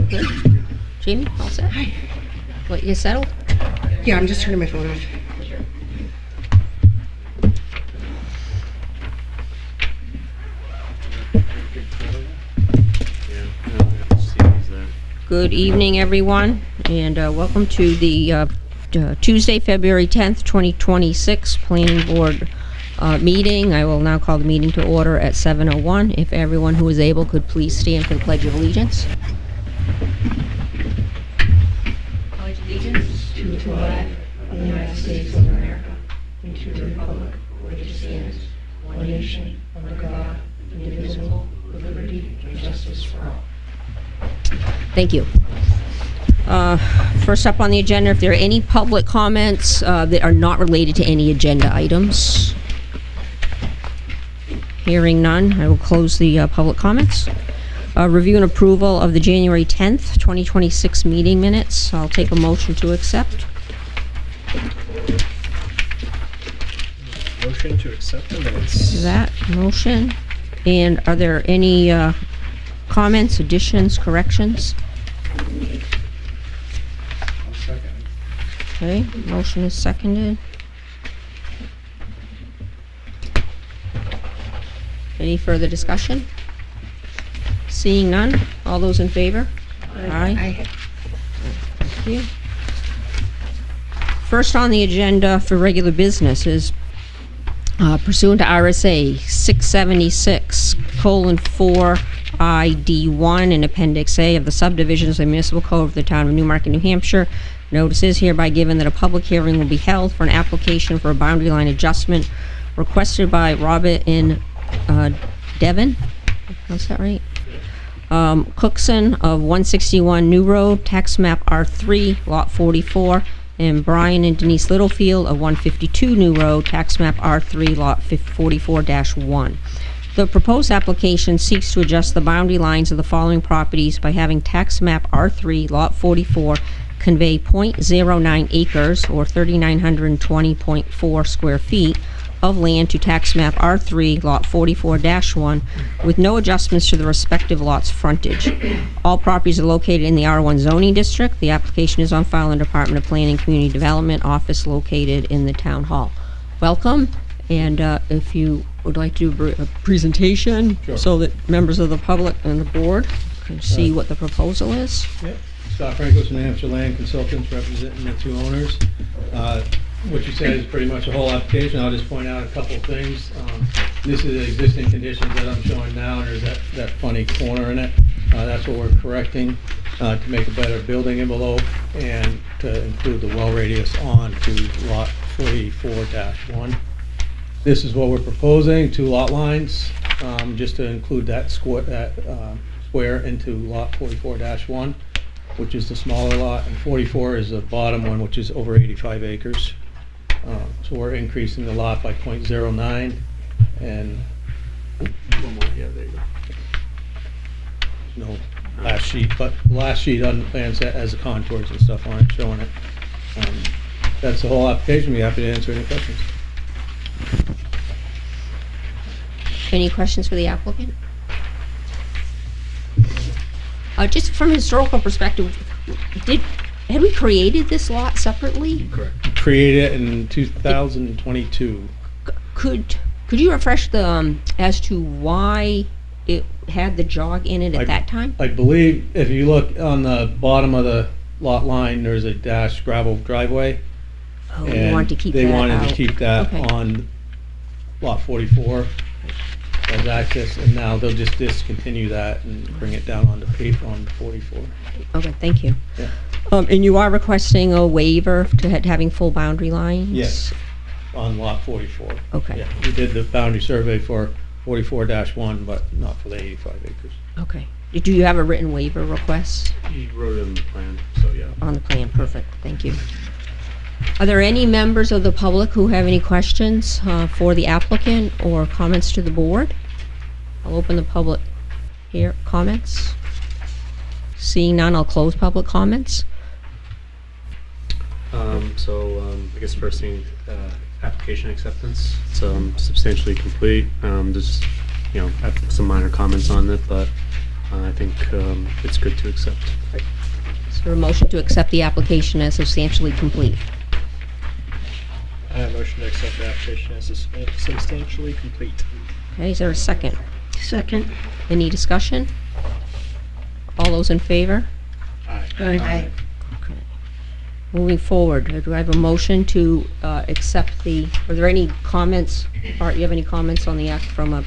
Good. Jamie, all set? Hi. What, you settled? Yeah, I'm just turning my phone off. Good evening, everyone, and welcome to the Tuesday, February 10th, 2026 Planning Board meeting. I will now call the meeting to order at 7:01. If everyone who is able could please stand for the Pledge of Allegiance. Pledge allegiance To the flag of the United States of America and to the republic for which it stands, one nation, under God, indivisible, with liberty and justice for all. Thank you. First up on the agenda, if there are any public comments that are not related to any agenda items. Hearing none, I will close the public comments. Review and approval of the January 10th, 2026 meeting minutes. I'll take a motion to accept. Motion to accept the minutes. That motion. And are there any comments, additions, corrections? I'll second. Okay, motion is seconded. Any further discussion? Seeing none, all those in favor? Aye. Thank you. First on the agenda for regular business is pursuant to RSA 676:4ID1 and Appendix A of the subdivisions of the Municipal Code of the Town of Newmarket, New Hampshire. Notice is hereby given that a public hearing will be held for an application for a boundary line adjustment requested by Robert and Devon. How's that right? Cookson of 161 New Road, tax map R3, lot 44, and Brian and Denise Littlefield of 152 New Road, tax map R3, lot 44-1. The proposed application seeks to adjust the boundary lines of the following properties by having tax map R3, lot 44, convey .09 acres, or 3,920.4 square feet, of land to tax map R3, lot 44-1, with no adjustments to the respective lots' frontage. All properties are located in the R1 zoning district. The application is on file in Department of Planning and Community Development, office located in the Town Hall. Welcome, and if you would like to do a presentation, Sure. so that members of the public and the board can see what the proposal is. Yep. Scott Frankos from Hampshire Land Consultants, representing the two owners. What you said is pretty much the whole application. I'll just point out a couple of things. This is the existing conditions that I'm showing now, and there's that funny corner in it. That's what we're correcting to make a better building envelope and to include the well radius on to lot 44-1. This is what we're proposing, 2 lot lines, just to include that square into lot 44-1, which is the smaller lot, and 44 is the bottom one, which is over 85 acres. So we're increasing the lot by .09, and one more, yeah, there you go. No last sheet, but the last sheet on the plan set has the contours and stuff on it, showing it. That's the whole application. Be happy to answer any questions. Any questions for the applicant? Just from a historical perspective, had we created this lot separately? Correct. Created it in 2022. Could you refresh the as to why it had the jog in it at that time? I believe if you look on the bottom of the lot line, there's a dashed gravel driveway. Oh, they wanted to keep that They wanted out. to keep that Okay. on lot 44 as access, and now they'll just discontinue that and bring it down onto paper on 44. Okay, thank you. Yeah. And you are requesting a waiver to having full boundary lines? Yes, on lot 44. Okay. Yeah, we did the boundary survey for 44-1, but not for the 85 acres. Okay. Do you have a written waiver request He wrote it in the plan, so yeah. on the plan? Perfect, thank you. Are there any members of the public who have any questions for the applicant or comments to the board? I'll open the public here, comments. Seeing none, I'll close public comments. I guess first thing, application acceptance. It's substantially complete. Just, I have some minor comments on it, but I think it's good to accept. Is there a motion to accept the application as substantially complete? I have a motion to accept the application as substantially complete. Okay, is there a second? Second. Any discussion? All those in favor? Aye. Aye. Okay. Moving forward, do I have a motion to accept the, are there any comments? Art, you have any comments on the act from the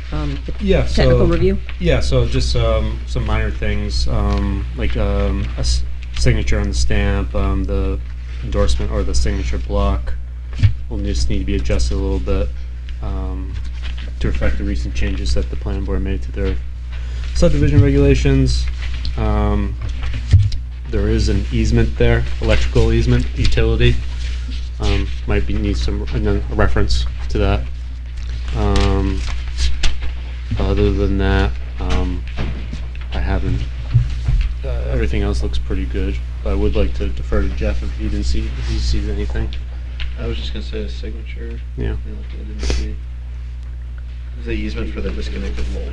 Yeah, technical review? Yeah, so just some minor things, like signature on the stamp, the endorsement or the signature block will just need to be adjusted a little bit to reflect the recent changes that the planning board made to their subdivision regulations. There is an easement there, electrical easement, utility. Might need some a reference to that. Other than that, I haven't. Everything else looks pretty good. But I would like to defer to Jeff if he sees anything. I was just gonna say a signature. Yeah. I didn't see. The easement for the disconnected pole.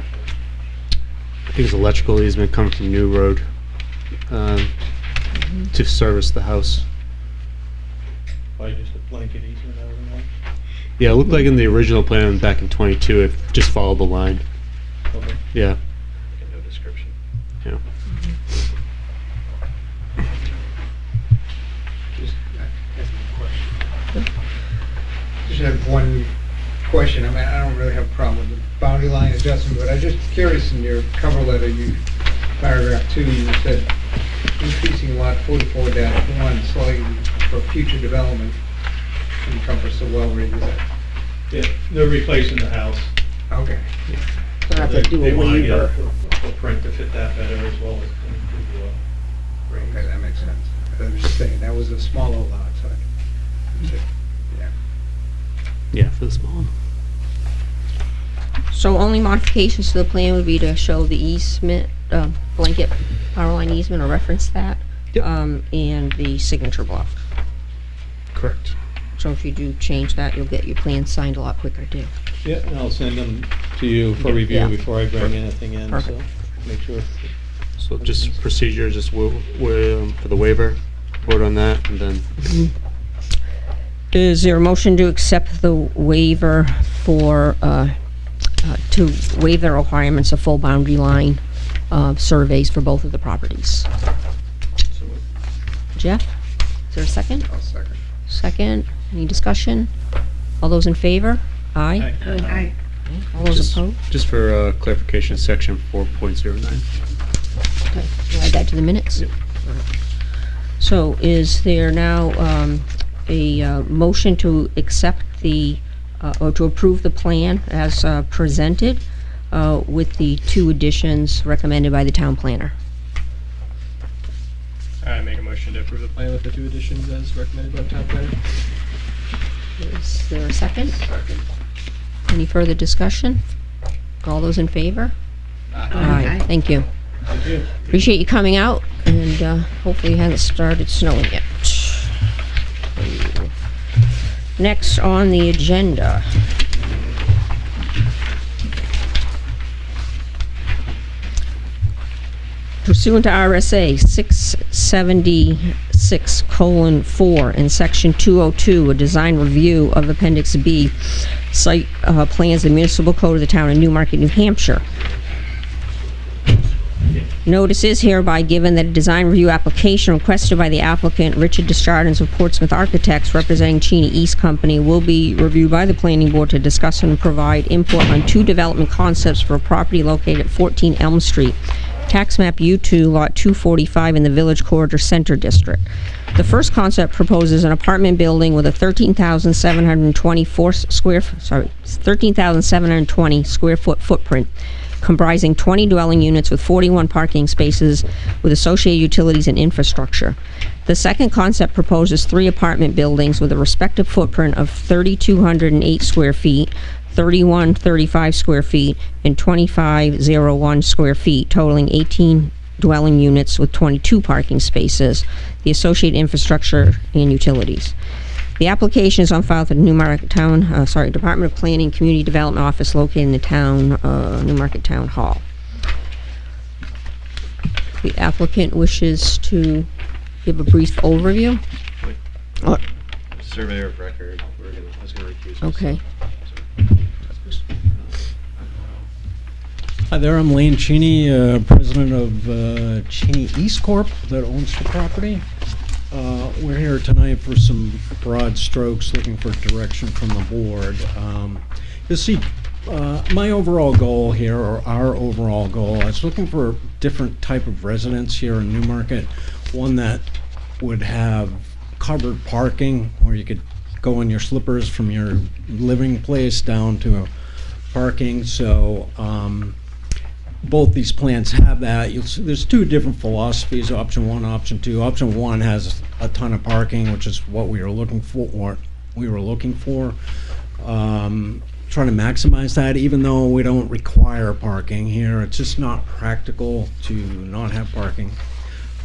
I think it's electrical easement coming from New Road to service the house. Probably just a blanket easement, I don't know. Yeah, it looked like in the original plan back in 22, it just followed the line. Okay. Yeah. Like a no description. Yeah. Just have one question. I mean, I don't really have a problem with the boundary line adjustment, but I'm just curious, in your cover letter, paragraph 2, you said increasing lot 44-1 slightly for future development encompass the well rig. Is that Yeah, they're replacing the house. okay? We'll have to do They a want to get waiver. a footprint to fit that better as well as improve the range. Okay, that makes sense. I was just saying that was a smaller lot, so yeah. Yeah, for the small one. So only modifications to the plan would be to show the easement, blanket power line easement or reference that. Yep. And the signature block. Correct. So if you do change that, you'll get your plans signed a lot quicker too. Yeah, and I'll send them to you for review Yeah. before I bring anything in, so Perfect. make sure. So just procedure, just for the waiver, vote on that, and then Is there a motion to accept the waiver for, to waive the requirements of full boundary line surveys for both of the properties? So moved. Jeff, is there a second? I'll second. Second, any discussion? All those in favor? Aye. Aye. All those just, opposed? just for clarification, section 4.09. Okay, we'll add that to the minutes? Yep. So is there now a motion to accept the, or to approve the plan as presented with the 2 additions recommended by the town planner? I make a motion to approve the plan with the 2 additions as recommended by the town planner. Is there a second? Any further discussion? All those in favor? Aye. Thank you. Thank you. Appreciate you coming out, and hopefully it hasn't started snowing yet. Next on the agenda. Pursuant to RSA 676:4 and Section 202, a design review of Appendix B, site plans, the municipal code of the town of Newmarket, New Hampshire. Notice is hereby given that a design review application requested by the applicant, Richard Desjardins of Portsmouth Architects, representing Cheney East Company, will be reviewed by the planning board to discuss and provide input on 2 development concepts for a property located at 14 Elm Street, tax map U2, lot 245 in the Village Corridor Center District. The first concept proposes an apartment building with a 13,720 square foot footprint, comprising 20 dwelling units with 41 parking spaces with associated utilities and infrastructure. The second concept proposes 3 apartment buildings with a respective footprint of 3,208 square feet, 3,135 square feet, and 2,501 square feet, totaling 18 dwelling units with 22 parking spaces, the associated infrastructure and utilities. The application is on file at the Newmarket Department of Planning Community Development Office located in the town, Newmarket Town Hall. The applicant wishes to give a brief overview. Surveyor of record, I was gonna recuse myself. Okay. Hi there, I'm Lane Cheney, president of Cheney East Corp. that owns the property. We're here tonight for some broad strokes, looking for direction from the board. You see, my overall goal here, or our overall goal, is looking for a different type of residence here in Newmarket. One that would have covered parking, where you could go in your slippers from your living place down to parking. So both these plans have that. There's two different philosophies, option one, option two. Option one has a ton of parking, which is what we were looking for. Trying to maximize that, even though we don't require parking here. It's just not practical to not have parking.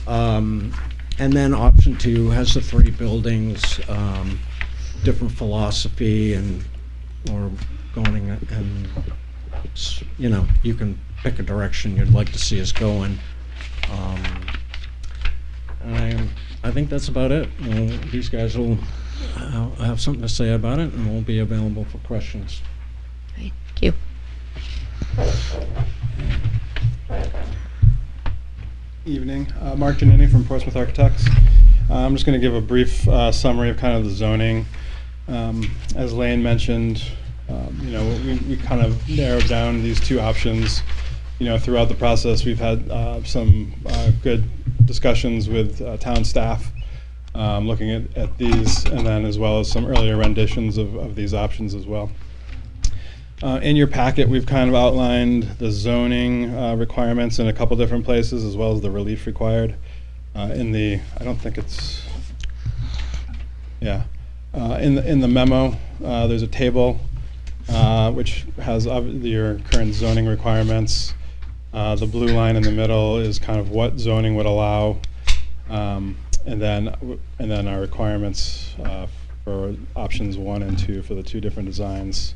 And then option two has the three buildings, different philosophy, and or going and you can pick a direction you'd like to see us go in. And I think that's about it. These guys will have something to say about it, and we'll be available for questions. Thank you. Evening. Mark Giannini from Portsmouth Architects. I'm just going to give a brief summary of kind of the zoning. As Lane mentioned, we kind of narrowed down these two options. Throughout the process, we've had some good discussions with town staff looking at these, and then as well as some earlier renditions of these options as well. In your packet, we've kind of outlined the zoning requirements in a couple different places, as well as the relief required. In the memo, there's a table which has your current zoning requirements. The blue line in the middle is kind of what zoning would allow, and then our requirements for options 1 and 2 for the two different designs.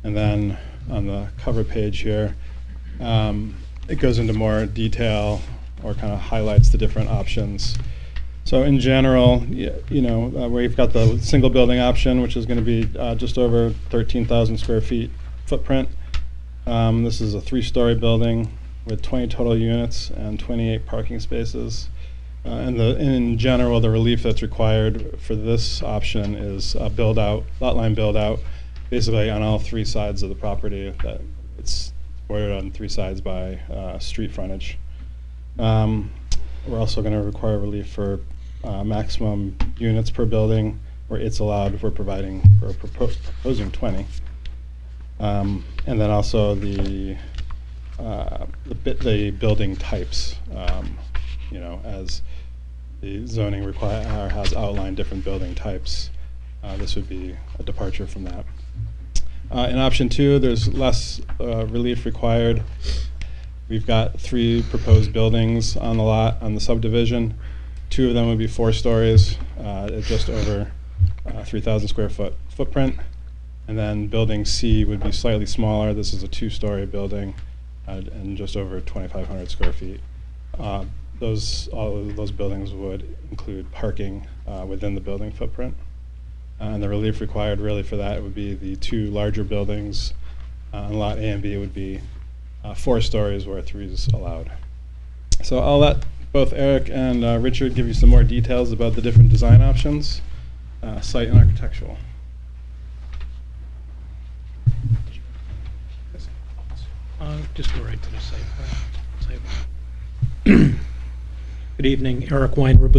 And then on the cover page here, it goes into more detail or kind of highlights the different options. So in general, we've got the single building option, which is going to be just over 13,000 square feet footprint. This is a 3-story building with 20 total units and 28 parking spaces. In general, the relief that's required for this option is a lot line build out, basically on all 3 sides of the property. That it's bordered on 3 sides by street frontage. We're also going to require relief for maximum units per building, where it's allowed. We're proposing 20. And then also the building types, as the zoning has outlined different building types. This would be a departure from that. In option 2, there's less relief required. We've got 3 proposed buildings on the lot, on the subdivision. 2 of them would be 4 stories, at just over 3,000 square foot footprint. And then building C would be slightly smaller. This is a 2-story building and just over 2,500 square feet. All of those buildings would include parking within the building footprint. And the relief required really for that would be the 2 larger buildings. On lot A and B would be 4 stories where 3 is allowed. So I'll let both Eric and Richard give you some more details about the different design options, site and architectural. Just go right to the site. Good evening, Eric Weinrib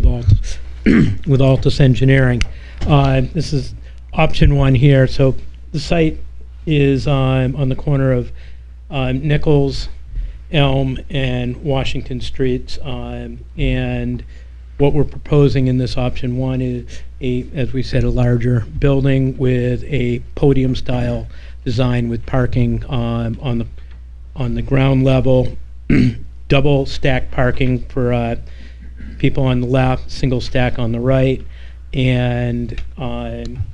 with Altus Engineering. This is option 1 here. So the site is on the corner of Nichols, Elm, and Washington Streets. And what we're proposing in this option 1 is, as we said, a larger building with a podium-style design with parking on the ground level, double stack parking for people on the left, single stack on the right, and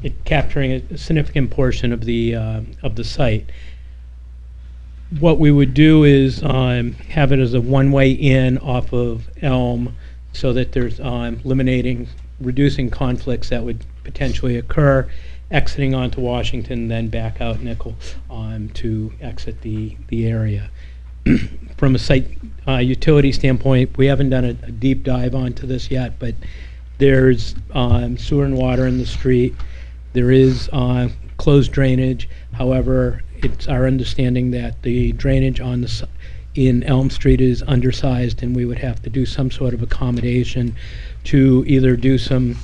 it capturing a significant portion of the site. what we would do is have it as a one-way in off of Elm, so that there's reducing conflicts that would potentially occur, exiting onto Washington, then back out Nickel to exit the area. From a site utility standpoint, we haven't done a deep dive onto this yet, but there's sewer and water in the street. There is closed drainage. However, it's our understanding that the drainage in Elm Street is undersized, and we would have to do some sort of accommodation to either do some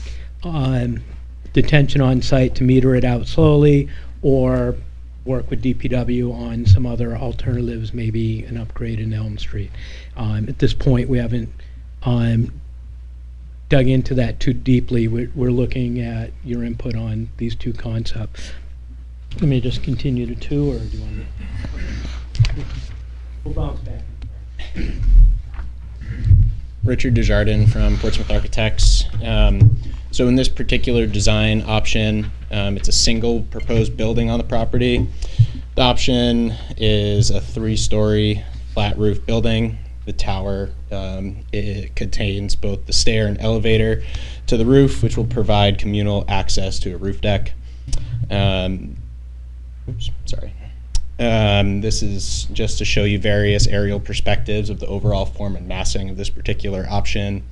detention on site to meter it out slowly, or work with DPW on some other alternatives, maybe an upgrade in Elm Street. At this point, we haven't dug into that too deeply. We're looking at your input on these two concepts. Let me just continue to 2, or do you want to? We'll bounce back. Richard Desjardins from Portsmouth Architects. So in this particular design option, it's a single proposed building on the property. The option is a 3-story flat roof building. The tower, it contains both the stair and elevator to the roof, which will provide communal access to a roof deck. This is just to show you various aerial perspectives of the overall form and massing of this particular option.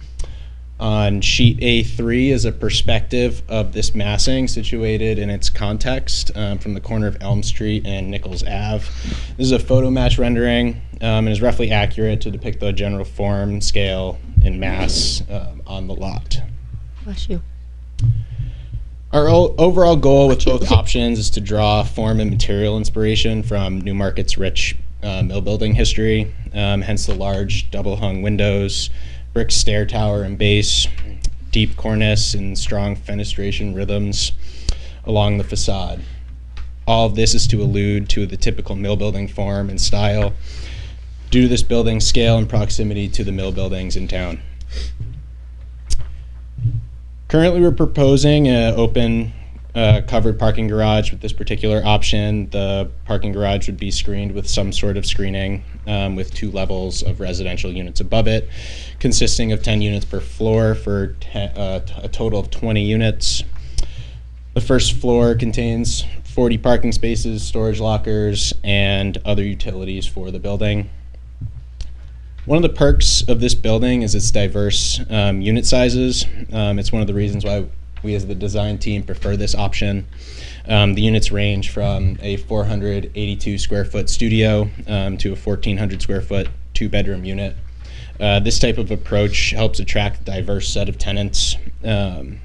On sheet A3 is a perspective of this massing situated in its context from the corner of Elm Street and Nichols Ave. This is a photo match rendering and is roughly accurate to depict the general form, scale, and mass on the lot. Bless you. Our overall goal with both options is to draw form and material inspiration from Newmarket's rich mill building history, hence the large double-hung windows, brick stair tower and base, deep cornice, and strong fenestration rhythms along the facade. All of this is to allude to the typical mill building form and style due to this building's scale and proximity to the mill buildings in town. Currently, we're proposing an open covered parking garage with this particular option. The parking garage would be screened with some sort of screening with 2 levels of residential units above it, consisting of 10 units per floor for a total of 20 units. The first floor contains 40 parking spaces, storage lockers, and other utilities for the building. One of the perks of this building is its diverse unit sizes. It's one of the reasons why we as the design team prefer this option. The units range from a 482 square foot studio to a 1,400 square foot 2-bedroom unit. This type of approach helps attract a diverse set of tenants. In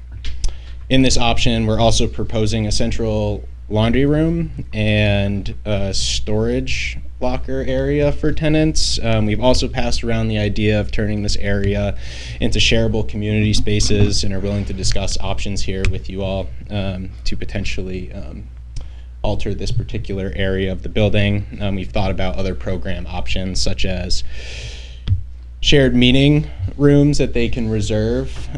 this option, we're also proposing a central laundry room and a storage locker area for tenants. We've also passed around the idea of turning this area into shareable community spaces and are willing to discuss options here with you all to potentially alter this particular area of the building. We've thought about other program options such as shared meeting rooms that they can reserve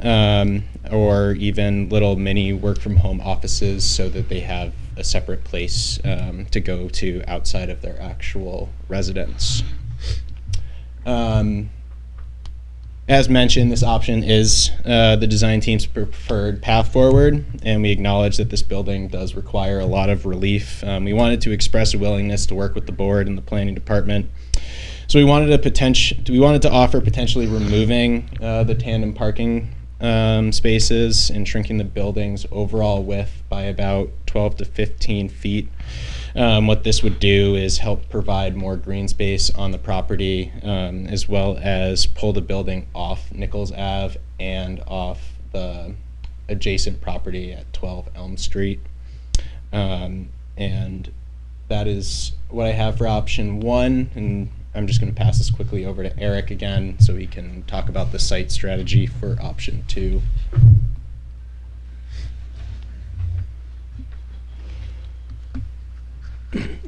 or even little mini work from home offices so that they have a separate place to go to outside of their actual residence. As mentioned, this option is the design team's preferred path forward, and we acknowledge that this building does require a lot of relief. We wanted to express a willingness to work with the board and the planning department. So we wanted to offer potentially removing the tandem parking spaces and shrinking the building's overall width by about 12 to 15 feet. What this would do is help provide more green space on the property, as well as pull the building off Nichols Ave and off the adjacent property at 12 Elm Street. And that is what I have for option 1. And I'm just going to pass this quickly over to Eric again so he can talk about the site strategy for option 2.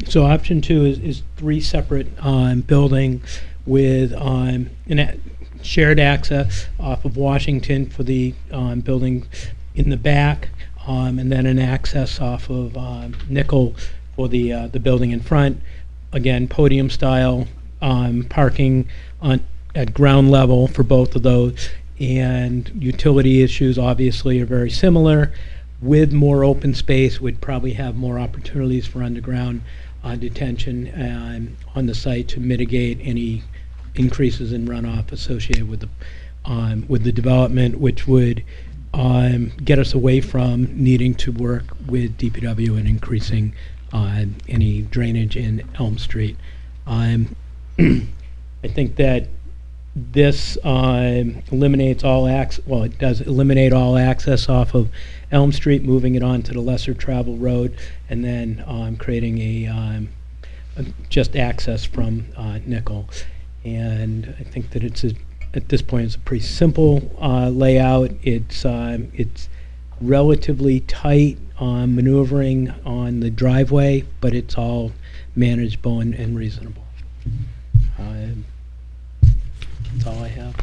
So option 2 is 3 separate buildings with shared access off of Washington for the building in the back, and then an access off of Nickel for the building in front. again, podium style parking at ground level for both of those. And utility issues obviously are very similar. With more open space, would probably have more opportunities for underground detention on the site to mitigate any increases in runoff associated with the development, which would get us away from needing to work with DPW and increasing any drainage in Elm Street. I think that this eliminates all it does eliminate all access off of Elm Street, moving it on to the lesser travel road, and then creating a just access from Nickel. And I think that at this point it's a pretty simple layout. It's relatively tight maneuvering on the driveway, but it's all manageable and reasonable. That's all I have.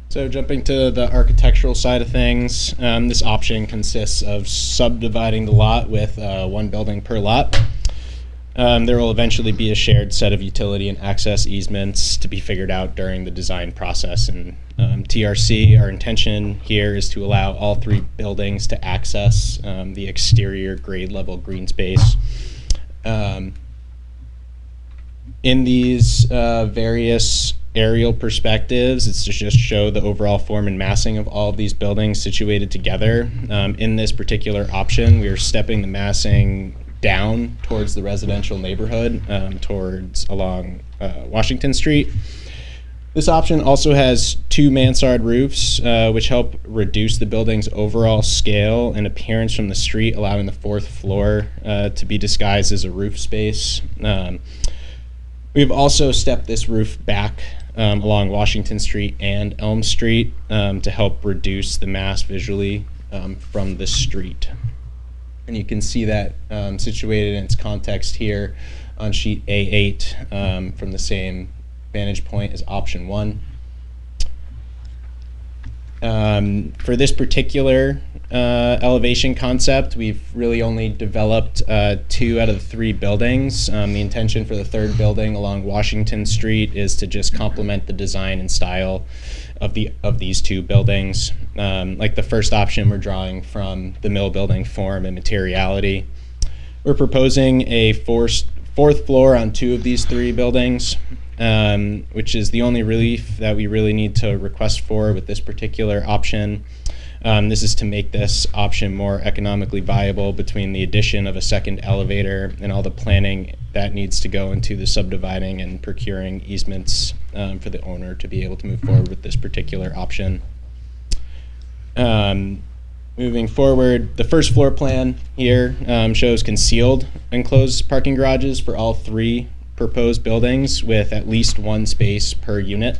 So jumping to the architectural side of things, this option consists of subdividing the lot with one building per lot. There will eventually be a shared set of utility and access easements to be figured out during the design process. And TRC, our intention here is to allow all three buildings to access the exterior grade level green space. In these various aerial perspectives, it's to just show the overall form and massing of all of these buildings situated together. In this particular option, we are stepping the massing down towards the residential neighborhood, towards along Washington Street. This option also has two mansard roofs, which help reduce the building's overall scale and appearance from the street, allowing the fourth floor to be disguised as a roof space. We've also stepped this roof back along Washington Street and Elm Street to help reduce the mass visually from the street. And you can see that situated in its context here on sheet A8 from the same vantage point as option 1. For this particular elevation concept, we've really only developed 2 out of the 3 buildings. The intention for the third building along Washington Street is to just complement the design and style of these 2 buildings. Like the first option, we're drawing from the mill building form and materiality. We're proposing a fourth floor on 2 of these 3 buildings, which is the only relief that we really need to request for with this particular option. This is to make this option more economically viable between the addition of a second elevator and all the planning that needs to go into the subdividing and procuring easements for the owner to be able to move forward with this particular option. Moving forward, the first floor plan here shows concealed enclosed parking garages for all 3 proposed buildings with at least 1 space per unit,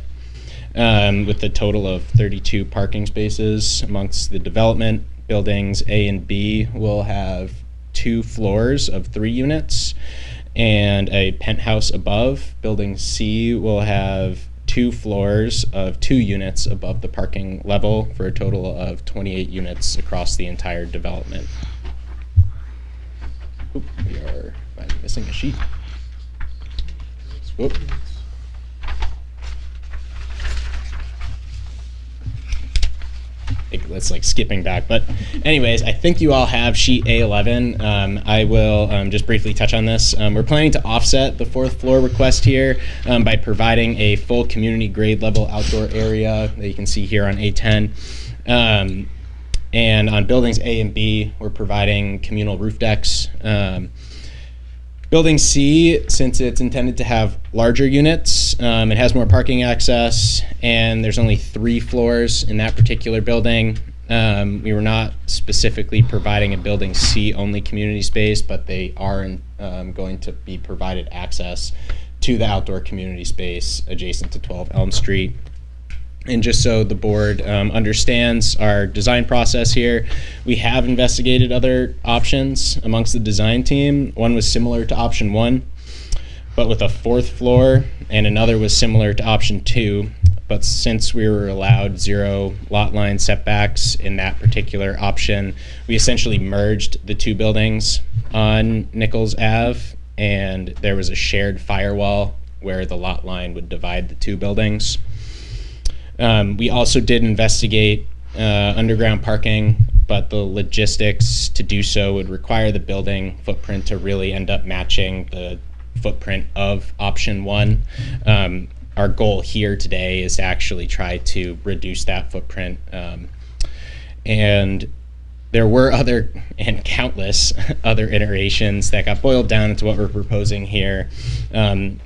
with a total of 32 parking spaces amongst the development. Buildings A and B will have 2 floors of 3 units and a penthouse above. Building C will have 2 floors of 2 units above the parking level for a total of 28 units across the entire development. Oop, we are missing a sheet. Whoop. It's like skipping back, but anyways, I think you all have sheet A11. I will just briefly touch on this. We're planning to offset the 4th floor request here by providing a full community grade level outdoor area that you can see here on A10. And on buildings A and B, we're providing communal roof decks. Building C, since it's intended to have larger units, it has more parking access, and there's only 3 floors in that particular building. We were not specifically providing a building C only community space, but they are going to be provided access to the outdoor community space adjacent to 12 Elm Street. And just so the board understands our design process here, we have investigated other options amongst the design team. One was similar to option 1, but with a 4th floor, and another was similar to option 2, but since we were allowed 0 lot line setbacks in that particular option, we essentially merged the 2 buildings on Nichols Ave, and there was a shared firewall where the lot line would divide the 2 buildings. We also did investigate underground parking, but the logistics to do so would require the building footprint to really end up matching the footprint of option 1. Our goal here today is to actually try to reduce that footprint. And there were countless other iterations that got boiled down into what we're proposing here.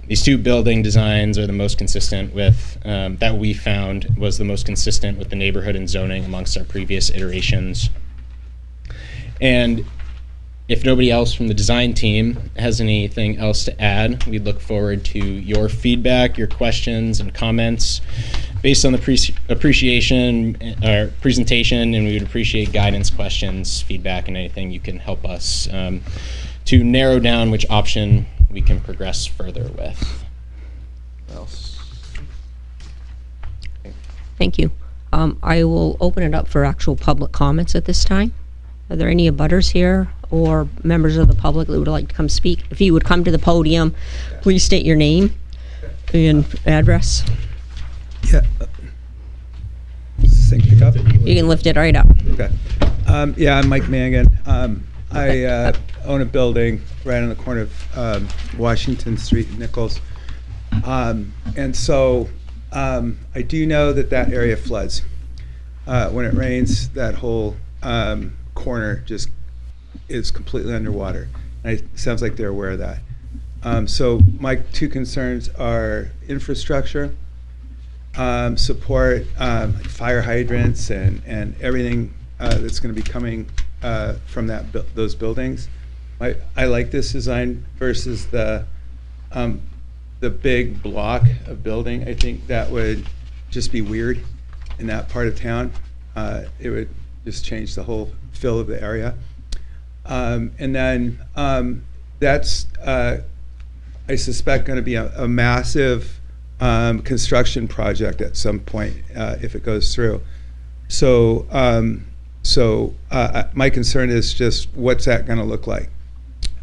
These 2 building designs are the most consistent with, that we found was the most consistent with the neighborhood and zoning amongst our previous iterations. And if nobody else from the design team has anything else to add, we look forward to your feedback, your questions and comments based on the appreciation or presentation, and we would appreciate guidance, questions, feedback, and anything you can help us to narrow down which option we can progress further with. What else? Thank you. I will open it up for actual public comments at this time. Are there any abutters here or members of the public that would like to come speak? If you would come to the podium, please state your name and address. Yeah. Does this thing pick up? You can lift it right up. Okay. Yeah, I'm Mike Mangan. I own a building right on the corner of Washington Street and Nichols. And so I do know that that area floods. When it rains, that whole corner just is completely underwater. And it sounds like they're aware of that. So my 2 concerns are infrastructure, support, like fire hydrants and everything that's going to be coming from those buildings. I like this design versus the big block of building. I think that would just be weird in that part of town. It would just change the whole feel of the area. And then that's, I suspect, going to be a massive construction project at some point if it goes through. So, my concern is just what's that going to look like?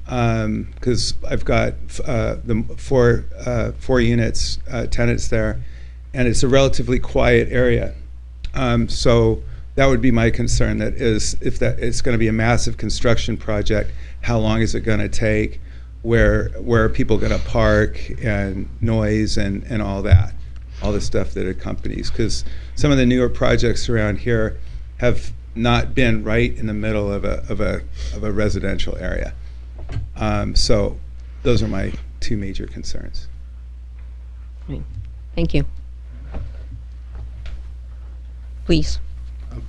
Because I've got the four units, tenants there, and it's a relatively quiet area. So that would be my concern. That is, if that it's going to be a massive construction project, how long is it going to take? Where are people going to park, and noise and all that, all the stuff that accompanies? Because some of the newer projects around here have not been right in the middle of a residential area. So those are my 2 major concerns. Thank you. Please.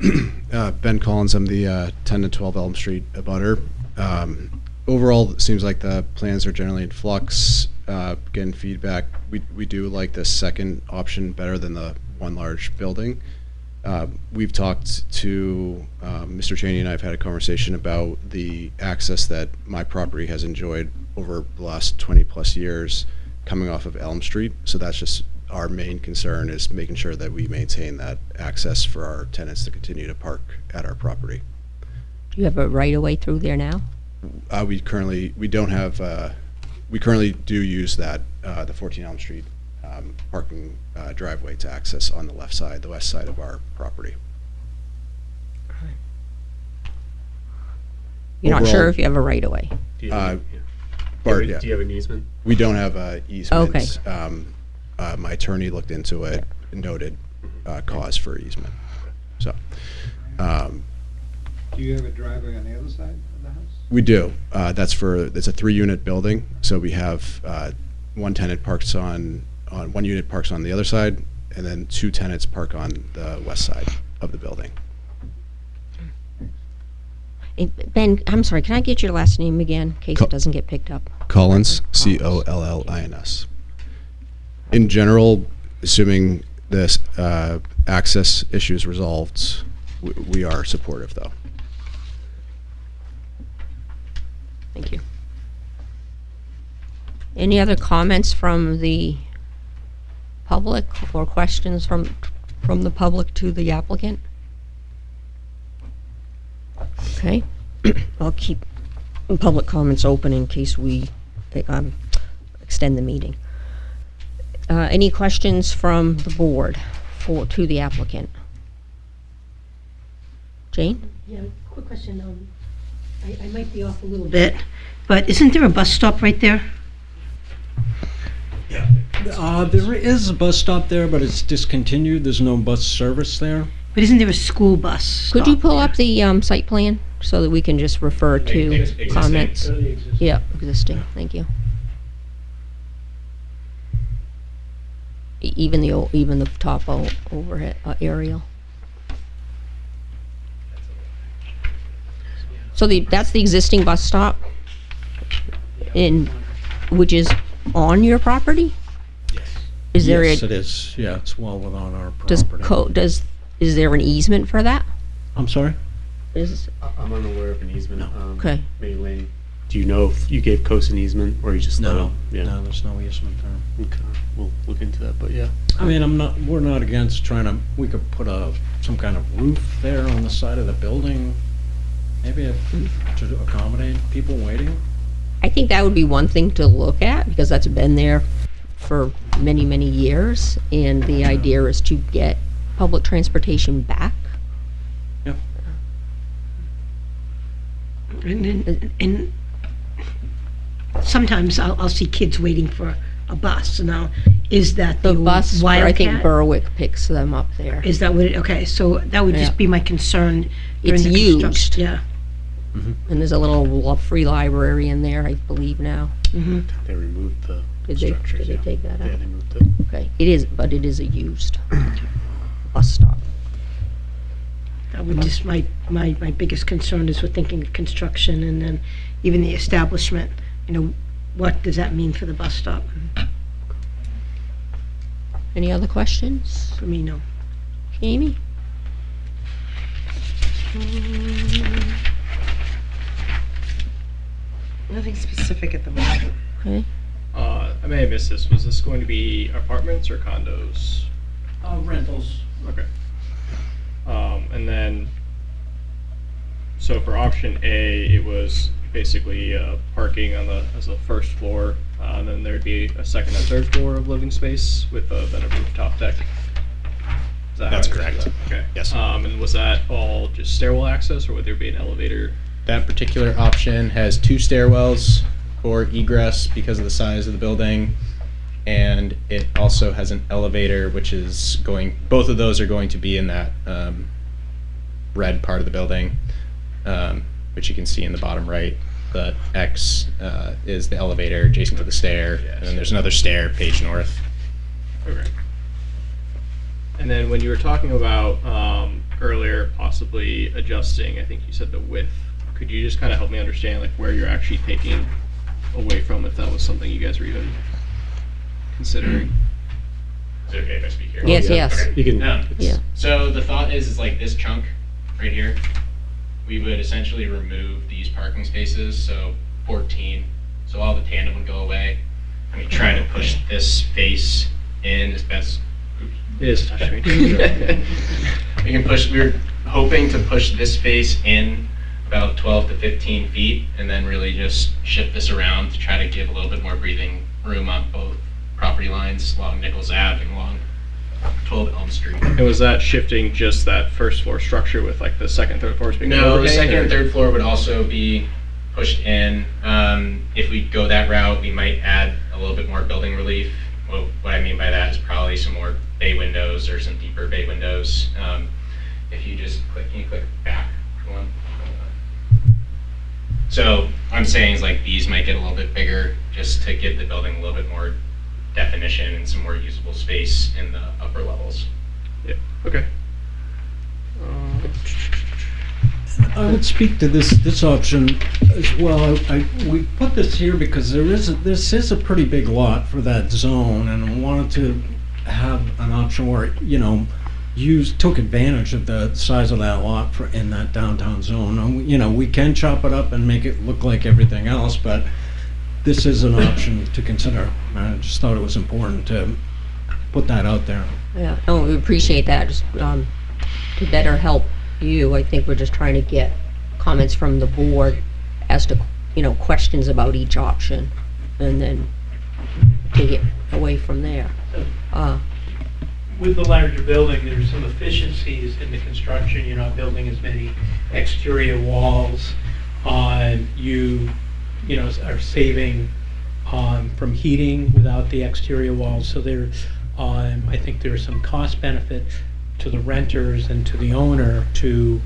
Ben Collins, I'm the 10 to 12 Elm Street abutter. Overall, it seems like the plans are generally in flux. Getting feedback, we do like the second option better than the one large building. We've talked to Mr. Cheney, and I've had a conversation about the access that my property has enjoyed over the last 20 plus years coming off of Elm Street. So that's just our main concern, is making sure that we maintain that access for our tenants to continue to park at our property. Do you have a right of way through there now? We currently do use that the 14 Elm Street parking driveway to access on the left side, the west side of our property. You're not sure if you have a right of way? Do you have an easement? We don't have an easement. Okay. My attorney looked into it and noted cause for easement. So, Do you have a driveway on the other side of the house? we do. It's a 3-unit building, so we have one tenant parks on one unit parks on the other side, and then 2 tenants park on the west side of the building. Ben, I'm sorry, can I get your last name again in case it doesn't get picked up? Collins, Collins. In general, assuming this access issue is resolved, we are supportive, though. Thank you. Any other comments from the public or questions from the public to the applicant? Okay, I'll keep public comments open in case we extend the meeting. Any questions from the board to the applicant? Jane? Yeah, quick question. I might be off a little bit, but isn't there a bus stop right there? There is a bus stop there, but it's discontinued. There's no bus service there. But isn't there a school bus Could you stop pull there? up the site plan so that we can just refer to Existing. comments? Yeah, existing, thank you. Even the top overhead aerial. So that's the existing bus stop, which is on your property? Is there Yes, it is. Yeah, it's well within our does property. is there an easement for that? I'm sorry? I'm unaware of an easement. Okay. Maybe Lane, do you know if you gave Coast an easement or you just let No, him? Yeah. no, there's no easement there. Okay. We'll look into that, but yeah. I mean, we're not against we could put some kind of roof there on the side of the building, maybe to accommodate people waiting. I think that would be one thing to look at because that's been there for many, many years, and the idea is to get public transportation back. Yeah. And sometimes I'll see kids waiting for a bus. Now, is that The bus, for, I think Wildcat? Berwick picks them up there. Is that what okay, so that would Yeah. just be my concern during It's the used. construction. Yeah. And there's a little free library in there, I believe now. Mm-hmm. They removed the Did structures. they take that out? Yeah, they moved it. Okay, it is, but it is a used bus stop. That would just my biggest concern is with thinking of construction and then even the establishment. What does that mean for the bus stop? Any other questions? For me, no. Jamie? Nothing specific at the moment. Okay. I may have missed this. Was this going to be apartments or condos? Rentals. Okay. And then, so for option A, it was basically parking as a first floor, and then there'd be a second and third floor of living space with then a rooftop deck. Is that how That's I understood correct. that? Okay. Yes. And was that all just stairwell access, or would there be an elevator? That particular option has 2 stairwells for egress because of the size of the building, and it also has an elevator, which is both of those are going to be in that red part of the building, which you can see in the bottom right. The X is the elevator adjacent to the stair, and then there's another stair page north. Okay. And then when you were talking about earlier possibly adjusting, I think you said the width. Could you just kind of help me understand like where you're actually taking away from, if that was something you guys were even considering? Is it okay if I speak here? Yes, yes. Okay. You can. Yeah. So the thought is like this chunk right here, we would essentially remove these parking spaces, so 14. So all the tandem would go away. And we try to push this space in as best. It is a touchscreen. We're hoping to push this space in about 12 to 15 feet and then really just shift this around to try to give a little bit more breathing room on both property lines along Nichols Ave and along 12 Elm Street. And was that shifting just that first floor structure with like the second, third floors being No, the overhang, second or- and third floor would also be pushed in. If we go that route, we might add a little bit more building relief. Well, what I mean by that is probably some more bay windows or some deeper bay windows. If you just click, can you click back one? So I'm saying is like these might get a little bit bigger just to give the building a little bit more definition and some more usable space in the upper levels. Yeah. Okay. I would speak to this option as well. We put this here because this is a pretty big lot for that zone, and I wanted to have an option where took advantage of the size of that lot in that downtown zone. And we can chop it up and make it look like everything else, but this is an option to consider. I just thought it was important to put that out there. Yeah, no, we appreciate that. Just to better help you, I think we're just trying to get comments from the board as to, questions about each option, and then take it away from there. With the larger building, there's some efficiencies in the construction. You're not building as many exterior walls. You are saving from heating without the exterior walls. So I think there's some cost benefit to the renters and to the owner to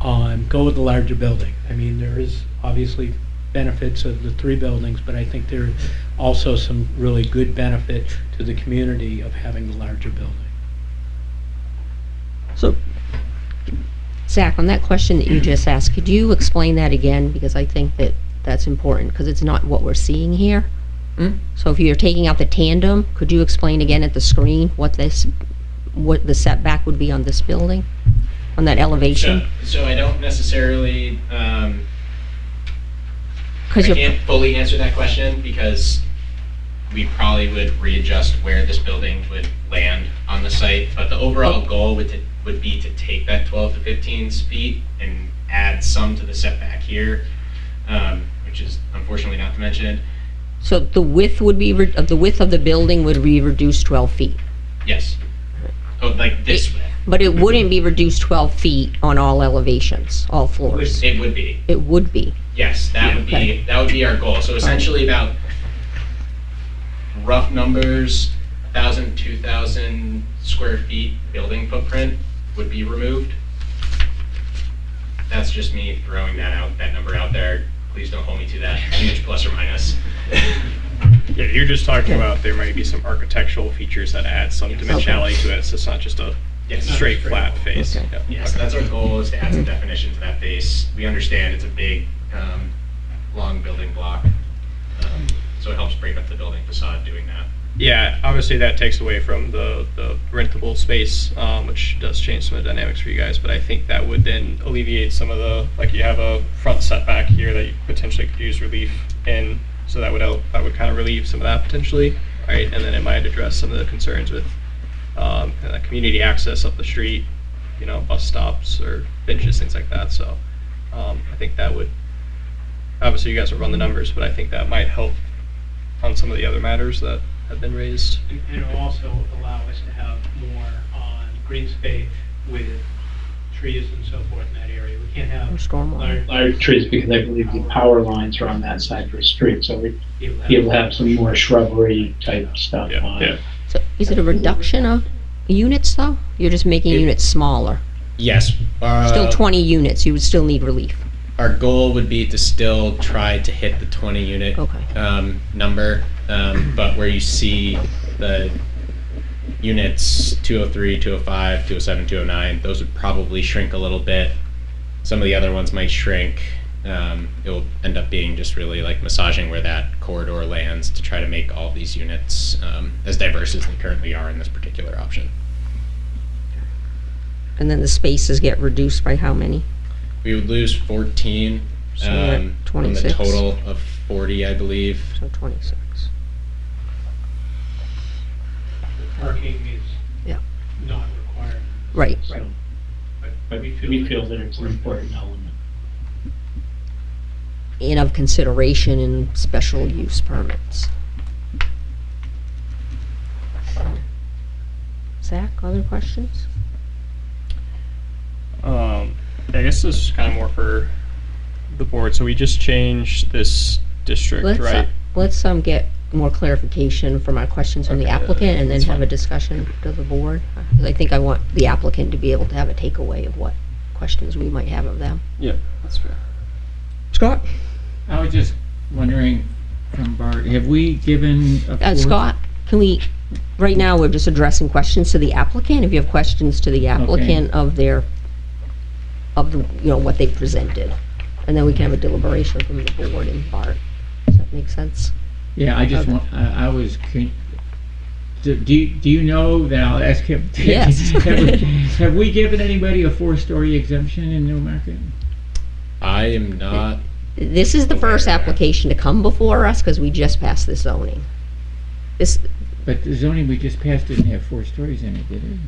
go with the larger building. I mean, there is obviously benefits of the 3 buildings, but I think there are also some really good benefit to the community of having the larger building. So, Zach, on that question that you just asked, could you explain that again? Because I think that's important, because it's not what we're seeing here. So if you're taking out the tandem, could you explain again at the screen what the setback would be on this building, on that elevation? So I don't necessarily, I 'Cause you're- can't fully answer that question because we probably would readjust where this building would land on the site. But the overall goal would be to take that 12 to 15 feet and add some to the setback here, which is unfortunately not to mention. So the width would be, the width of the building would be reduced 12 feet. Yes. Oh, like this way. But it wouldn't be reduced 12 feet on all elevations, all floors. It would be. It would be. Yes, that would be our goal. So essentially about rough numbers, 1,000, 2,000 square feet building footprint would be removed. That's just me throwing that number out there. Please don't hold me to that huge plus or minus. Yeah, you're just talking about there might be some architectural features that add some dimensionality to it, so it's not just a straight flat face. Okay. Yeah. Yes, that's our goal, is to add some definition to that face. We understand it's a big, long building block, so it helps break up the building facade doing that. Yeah, obviously that takes away from the rentable space, which does change some of the dynamics for you guys, but I think that would then alleviate some of like you have a front setback here that you potentially could use relief in, so that would kind of relieve some of that potentially, right? And then it might address some of the concerns with community access up the street, bus stops or benches, things like that. So I think that would, obviously you guys will run the numbers, but I think that might help on some of the other matters that have been raised. And it'll also allow us to have more green space with trees and so forth in that area. We can't have Stormwater. large trees because I believe the power lines are on that side of the street, so we'd be able to have some more shrubbery type stuff on it. So is it a reduction of units though? You're just making units smaller. Yes. Still 20 units, you would still need relief. Our goal would be to still try to hit the 20 unit number, but where you see the units 203, 205, 207, 209, those would probably shrink a little bit. Some of the other ones might shrink. It will end up being just really like massaging where that corridor lands to try to make all these units as diverse as they currently are in this particular option. And then the spaces get reduced by how many? We would lose 14 So we're at from the 26. total of 40, I believe. So 26. Parking is not required. Right. But we feel that it's an important element. And of consideration in special use permits. Zach, other questions? I guess this is kind of more for the board. So we just changed this district, right? Let's get more clarification from our questions from the applicant, and then have a discussion to the board. 'Cause I think I want the applicant to be able to have a takeaway of what questions we might have of them. Yeah, that's fair. Scott? I was just wondering from Bart, have we given a Scott, can we, right now, we're just addressing questions to the applicant. If you have questions to the applicant of the, what they presented. And then we can have a deliberation from the board and Bart. Does that make sense? Yeah, I just Okay. want, I was, do you know that, I'll ask him. Yes. Have we given anybody a 4-story exemption in Newmarket? I am not. This is the first application to come before us because we just passed the zoning. But the zoning we just passed didn't have 4 stories in it, did it?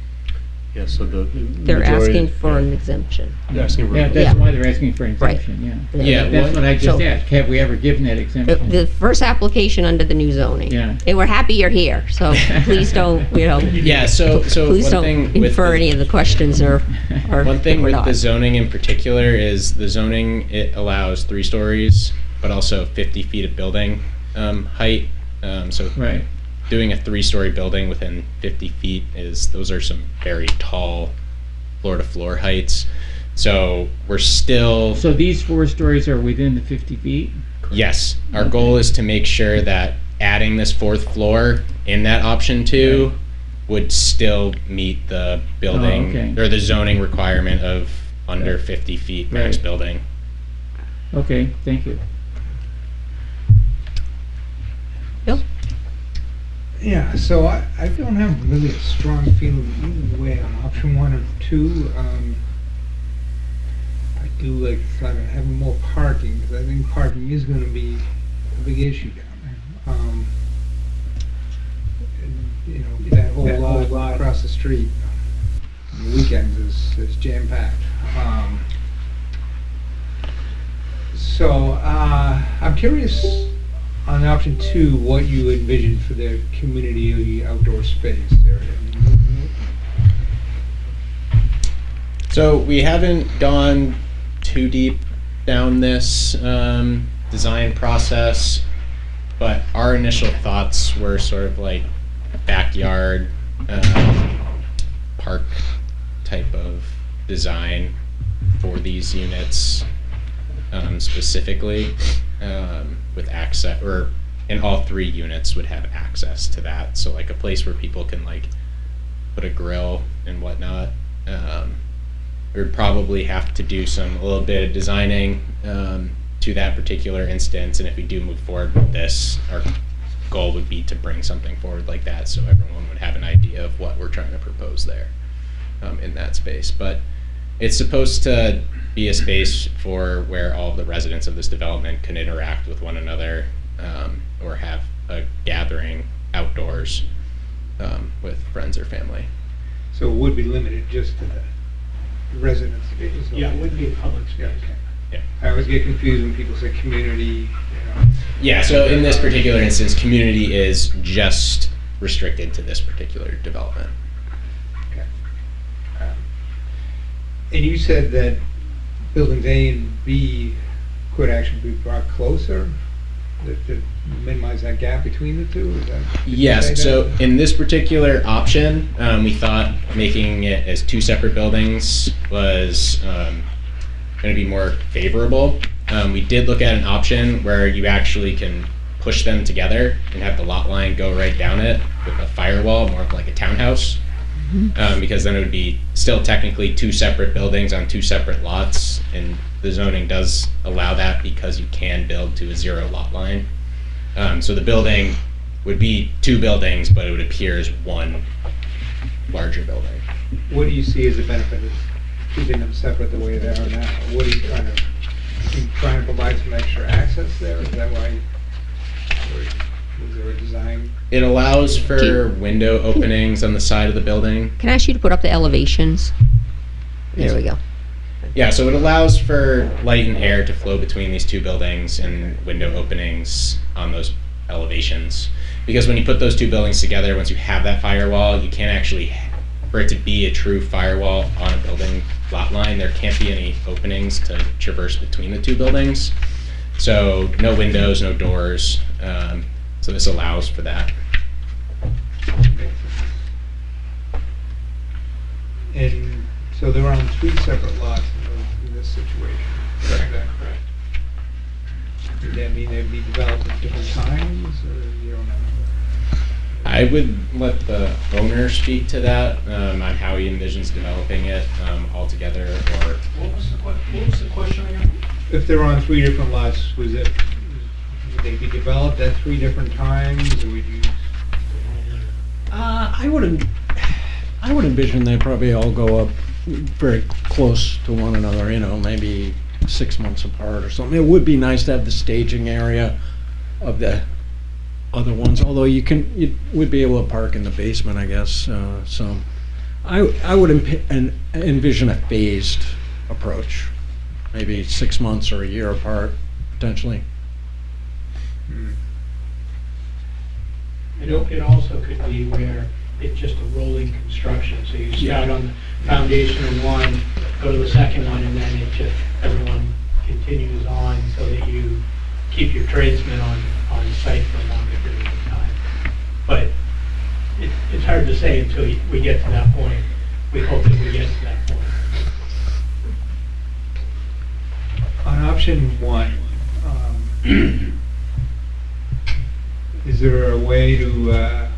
Yeah, so the They're majority- asking for an exemption. They're asking for Yeah, that's Yeah. why they're asking for an Right. exemption, yeah. Yeah, That's one- what I just so- asked. Have we ever given that exemption? The first application under the new zoning. Yeah. And we're happy you're here, so please don't, Yeah, so please one don't thing with infer the- any of the questions or One thing or with not. the zoning in particular is the zoning, it allows 3 stories, but also 50 feet of building height. So Right. doing a 3-story building within 50 feet those are some very tall floor-to-floor heights. So we're still, So these 4 stories are within the 50 feet? yes, our goal is to make sure that adding this 4th floor in that option 2 would still meet the building okay. or the zoning requirement of under 50 feet max Right. building. Okay, thank you. Bill? Yeah, so I don't have really a strong feeling either way on option 1 or 2. I do like the thought of having more parking, because I think parking is going to be a big issue down there. And, you know, that whole lot across the street on the weekends is jam-packed. So I'm curious on option 2, what you envision for the community outdoor space area. So we haven't gone too deep down this design process, but our initial thoughts were sort of like backyard park type of design for these units specifically, with access, or and all 3 units would have access to that. So like a place where people can like put a grill and whatnot. We would probably have to do a little bit of designing to that particular instance, and if we do move forward with this, our goal would be to bring something forward like that so everyone would have an idea of what we're trying to propose there in that space. But it's supposed to be a space for where all of the residents of this development can interact with one another, or have a gathering outdoors with friends or family. So it would be limited just to the residents. So Yeah, it would be a public space. Yeah, okay. Yeah. I always get confused when people say community, you know. Yeah, so in this particular instance, community is just restricted to this particular development. Okay. And you said that buildings A and B could actually be brought closer to minimize that gap between the two? Is that, did you say Yes, that? so in this particular option, we thought making it as 2 separate buildings was going to be more favorable. We did look at an option where you actually can push them together and have the lot line go right down it with a firewall, more of like a townhouse. Because then it would be still technically 2 separate buildings on 2 separate lots, and the zoning does allow that because you can build to a 0 lot line. So the building would be 2 buildings, but it would appear as 1 larger building. What do you see as the benefit of keeping them separate the way they are now? What are you trying to provide some extra access there? Is that why, or is there a design? It allows for window openings on the side of the building. Can I ask you to put up the elevations? There we go. Yeah, so it allows for light and air to flow between these 2 buildings and window openings on those elevations. Because when you put those 2 buildings together, once you have that firewall, you can't actually, for it to be a true firewall on a building lot line, there can't be any openings to traverse between the 2 buildings. So no windows, no doors. So this allows for that. And so they're on 3 separate lots in this situation. Correct. Is that correct? Does that mean they'd be developed at different times, or you don't know? I would let the owner speak to that on how he envisions developing it altogether, or What was the question again? If they're on 3 different lots, would they be developed at 3 different times, or would you? I would envision they probably all go up very close to one another, maybe 6 months apart or something. It would be nice to have the staging area of the other ones, although you would be able to park in the basement, I guess. So I would envision a phased approach, maybe 6 months or a year apart, potentially. It also could be where it's just a rolling construction, so you start on the foundation of one, go to the second one, and then it just, everyone continues on so that you keep your tradesmen on site for a longer period of time. But it's hard to say until we get to that point. We hope that we get to that point. On option 1, is there a way to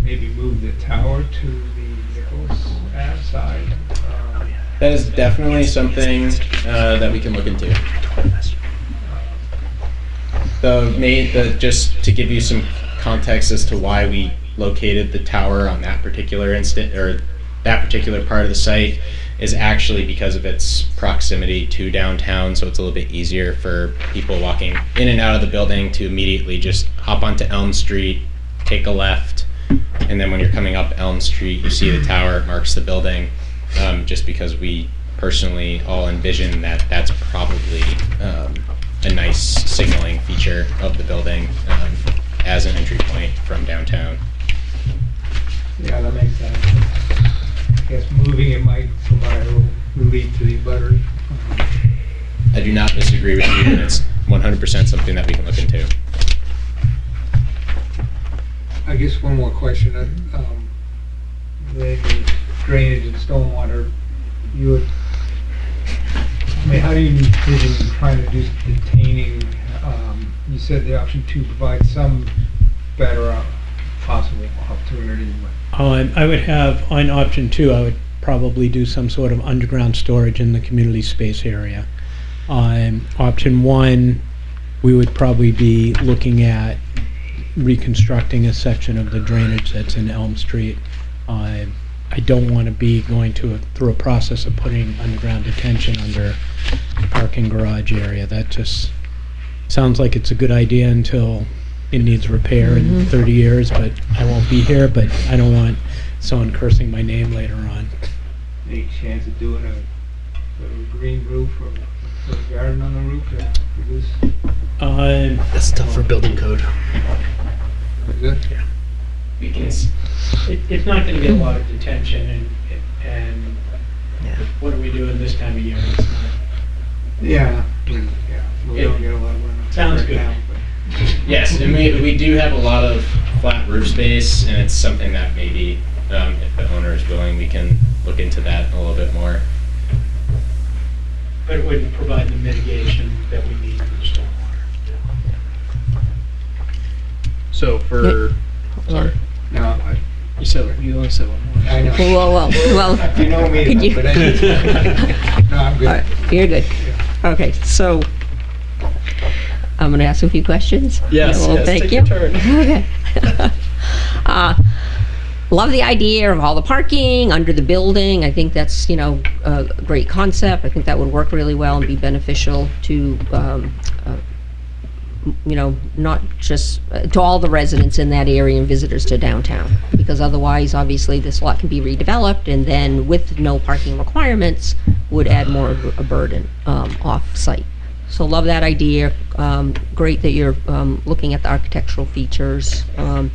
maybe move the tower to the Nichols Ave side? That is definitely something that we can look into. Just to give you some context as to why we located the tower on that particular instant or that particular part of the site is actually because of its proximity to downtown, so it's a little bit easier for people walking in and out of the building to immediately just hop onto Elm Street, take a left, and then when you're coming up Elm Street, you see the tower, it marks the building, just because we personally all envision that that's probably a nice signaling feature of the building as an entry point from downtown. Yeah, that makes sense. I guess moving it might provide a little relief to the butters. I do not disagree with you, and it's 100% something that we can look into. I guess one more question. The drainage and stormwater, how do you envision trying to do detaining? You said the option 2 provides some better possible opportunity. I would have, on option 2, I would probably do some sort of underground storage in the community space area. On option 1, we would probably be looking at reconstructing a section of the drainage that's in Elm Street. I don't want to be going through a process of putting underground detention under the parking garage area. That just sounds like it's a good idea until it needs repair in 30 years, but I won't be here, but I don't want someone cursing my name later on. Any chance of doing a green roof or a garden on the roof for this? That's tough for building code. Is it? Yeah. It's not going to get a lot of detention, and what are we doing this time of year? It's not. Yeah. We don't get a lot of runoff. Sounds right good. now, but Yes, and we do have a lot of flat roof space, and it's something that maybe, if the owner is willing, we can look into that a little bit more. But it wouldn't provide the mitigation that we need for the stormwater. So for, sorry, no, you only said one more. I know. Well, You know me, could you? but I no, I'm good. All right, you're good. Okay, so I'm going to ask a few questions. Yes, Well, yes, thank take you. your turn. Okay. Love the idea of all the parking under the building. I think that's, a great concept. I think that would work really well and be beneficial to, not just to all the residents in that area and visitors to downtown. Because otherwise, obviously, this lot can be redeveloped, and then with no parking requirements, would add more of a burden off-site. So love that idea. Great that you're looking at the architectural features, and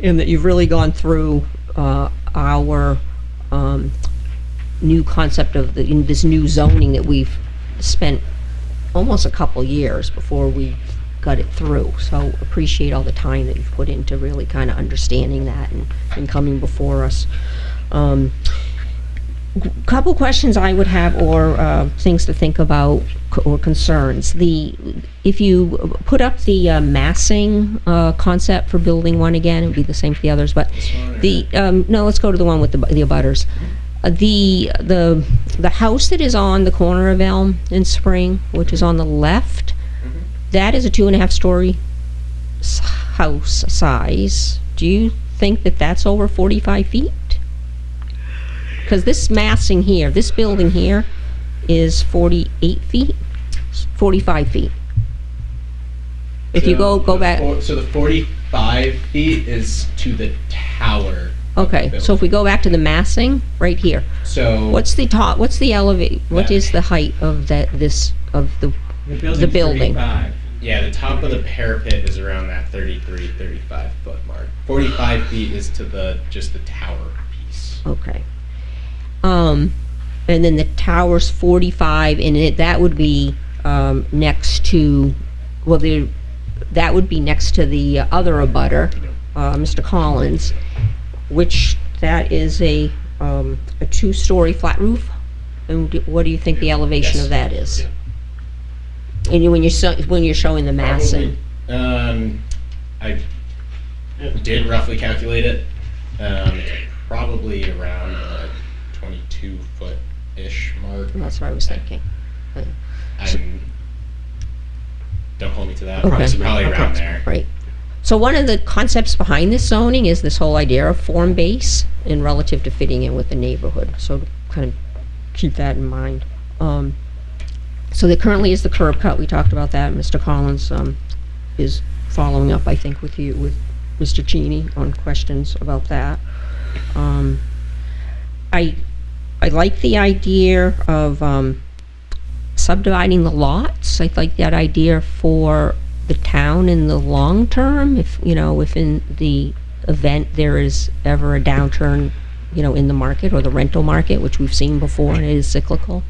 that you've really gone through our new concept of this new zoning that we've spent almost a couple years before we got it through. So appreciate all the time that you've put into really kind of understanding that and coming before us. Couple questions I would have, or things to think about, or concerns. If you put up the massing concept for building 1 again, it would be the same for the others. But no, let's go to the one with the abutters. The house that is on the corner of Elm and Spring, which is on the left, that is a 2.5-story house size. Do you think that that's over 45 feet? Because this massing here, this building here, is 48 feet, 45 feet. If you go back, So the 45 feet is to the tower. okay, so if we go back to the massing, right here, So what's the top, what's the elevate, what is the height of that, the building? yeah, the top of the parapet is around that 33, 35 foot mark. 45 feet is to just the tower piece. Okay. And then the tower's 45, and that would be next to, that would be next to the other abutter, Mr. Collins, which that is a 2-story flat roof. And what do you think the elevation Yes. of that is? And when you're showing the massing, I did roughly calculate it. Probably around 22 foot-ish mark. that's what I was thinking. Don't hold me to that. Okay. Probably around there. Right. So one of the concepts behind this zoning is this whole idea of form base and relative to fitting in with the neighborhood. So to kind of keep that in mind. So there currently is the curb cut. We talked about that. Mr. Collins is following up, I think, with Mr. Cheney on questions about that. I like the idea of subdividing the lots. I like that idea for the town in the long term. If in the event there is ever a downturn, in the market or the rental market, which we've seen before, and it is cyclical.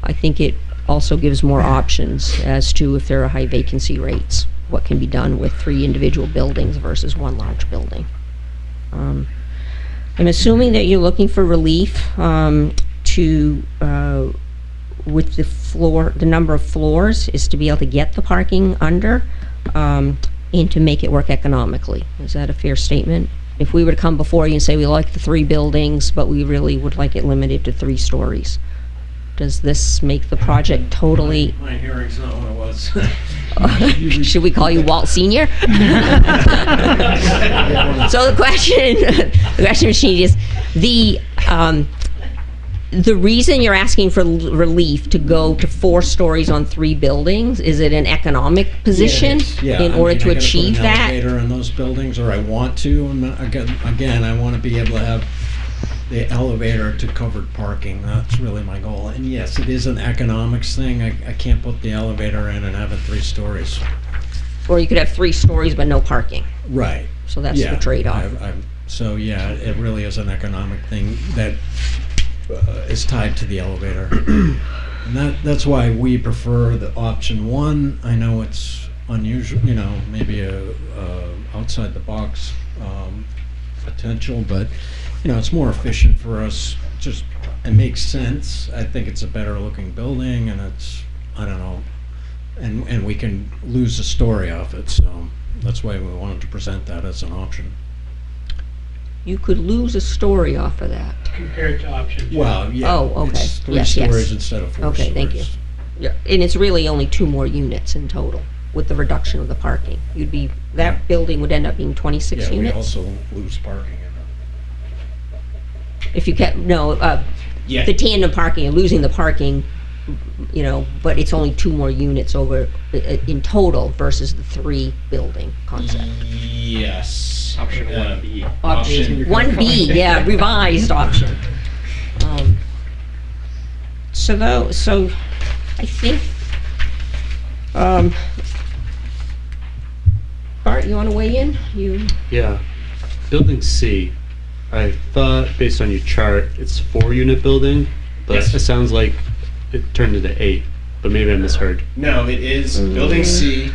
I think it also gives more options as to if there are high vacancy rates, what can be done with 3 individual buildings versus 1 large building. I'm assuming that you're looking for relief with the number of floors is to be able to get the parking under and to make it work economically. Is that a fair statement? If we were to come before you and say we like the 3 buildings, but we really would like it limited to 3 stories, does this make the project totally? My hearing's not what it was. Should we call you Walt Senior? So the question machine is the reason you're asking for relief to go to 4 stories on 3 buildings, is it an economic position in order to achieve that? I elevator in those buildings, or I want to, and again, I want to be able to have the elevator to covered parking. That's really my goal. And yes, it is an economics thing. I can't put the elevator in and have it 3 stories. Or you could have 3 stories but no parking. Right. So that's the trade-off. So yeah, it really is an economic thing that is tied to the elevator. And that's why we prefer the option 1. I know it's unusual, maybe a outside the box potential, but it's more efficient for us. It makes sense. I think it's a better looking building, and I don't know, and we can lose a story off it. So that's why we wanted to present that as an option. You could lose a story off of that. Compared to option 2. Well, yeah. Oh, okay. It's 3 Yes, stories instead of 4 stories. Okay, thank you. Yeah, and it's really only 2 more units in total with the reduction of the parking. That building would end up being 26 Yeah, units? we also lose parking in it. If you kept, Yeah. the tandem parking, and losing the parking, but it's only 2 more units over in total versus the 3 building concept. Yes. Option 1B. Option 1B, yeah, revised option. So I think, Bart, you want to weigh in? Yeah. Building C, I thought based on your chart, it's 4-unit building, but Yes. it sounds like it turned into 8, but maybe I misheard. No, it is. Building C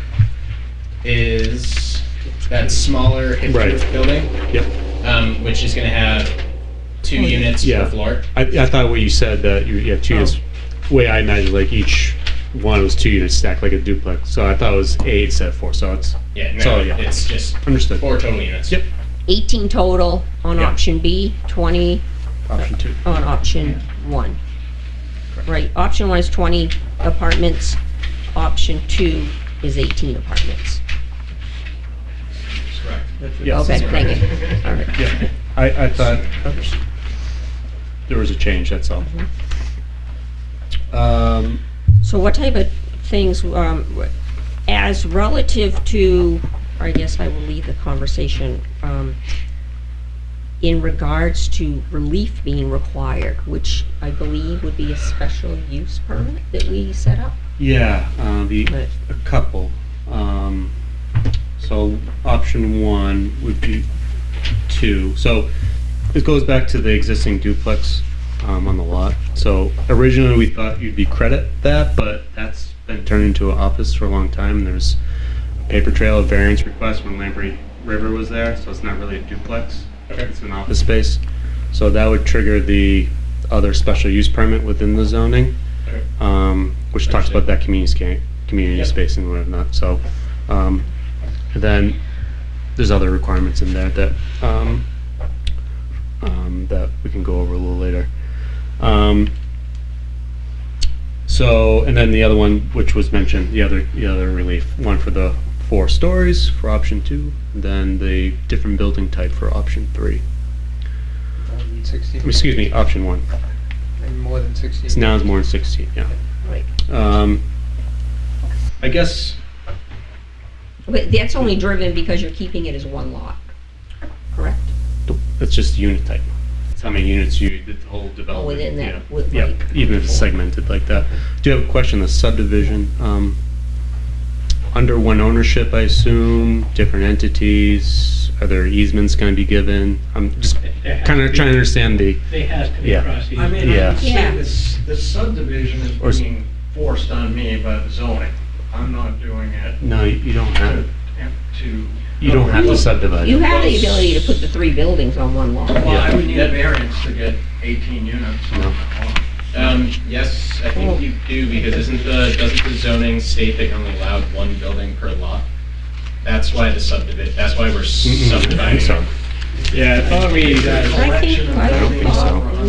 is that smaller hip Right. roof building, Yep. which is going to have 2 units per floor. I thought what you said that you have 2 units. Way I imagined, like each one was 2 units stacked like a duplex. So I thought it was 8 instead of 4. So it's It's just understood. 4 total units. Yep. 18 total on Yeah. option B, 20 Option 2. on option 1. Right, option 1 is 20 apartments, option 2 is 18 apartments. Yes, Okay, that's thank correct. you. All right. Yeah. I thought there was a change. That's all. So what type of things, As relative to, or I guess I will lead the conversation, in regards to relief being required, which I believe would be a special use permit that we set up. Yeah, Right. a couple. So option one would be 2. So it goes back to the existing duplex on the lot. So originally we thought you'd be credit that, but that's been turned into an office for a long time. And there's a paper trail of variance requests when Lamprey River was there, so it's not really a duplex. It's an office space. So that would trigger the other special use permit within the zoning, which talks about that community space and whatnot. So and then there's other requirements in there that that we can go over a little later. So, and then the other one, which was mentioned, the other relief, one for the 4 stories for option 2, and then the different building type for option 3. More than 16. Excuse me, option 1. And more than 16. It's now it's more than 16, yeah. Right. I guess, But that's only driven because you're keeping it as one lot, correct? it's just unit type. It's how many units the whole development. within that, Yeah, right. even if it's segmented like that. Do you have a question, the subdivision? Under one ownership, I assume, different entities, are there easements going to be given? I'm just kind of trying to understand the, They has to be Yeah. across these. I mean, Yeah. I would Yeah. say this subdivision Or is s- being forced on me by the zoning. I'm not doing it no, you don't have, to. you don't have to subdivide You it. have the ability to put the 3 buildings on one lot. Well, I would need a variance to get 18 units on No. that lot. Yes, I think you do, because doesn't the zoning state they can only allow 1 building per lot? That's why that's why we're subdividing. so. Yeah, I thought we I think, I don't think so. thought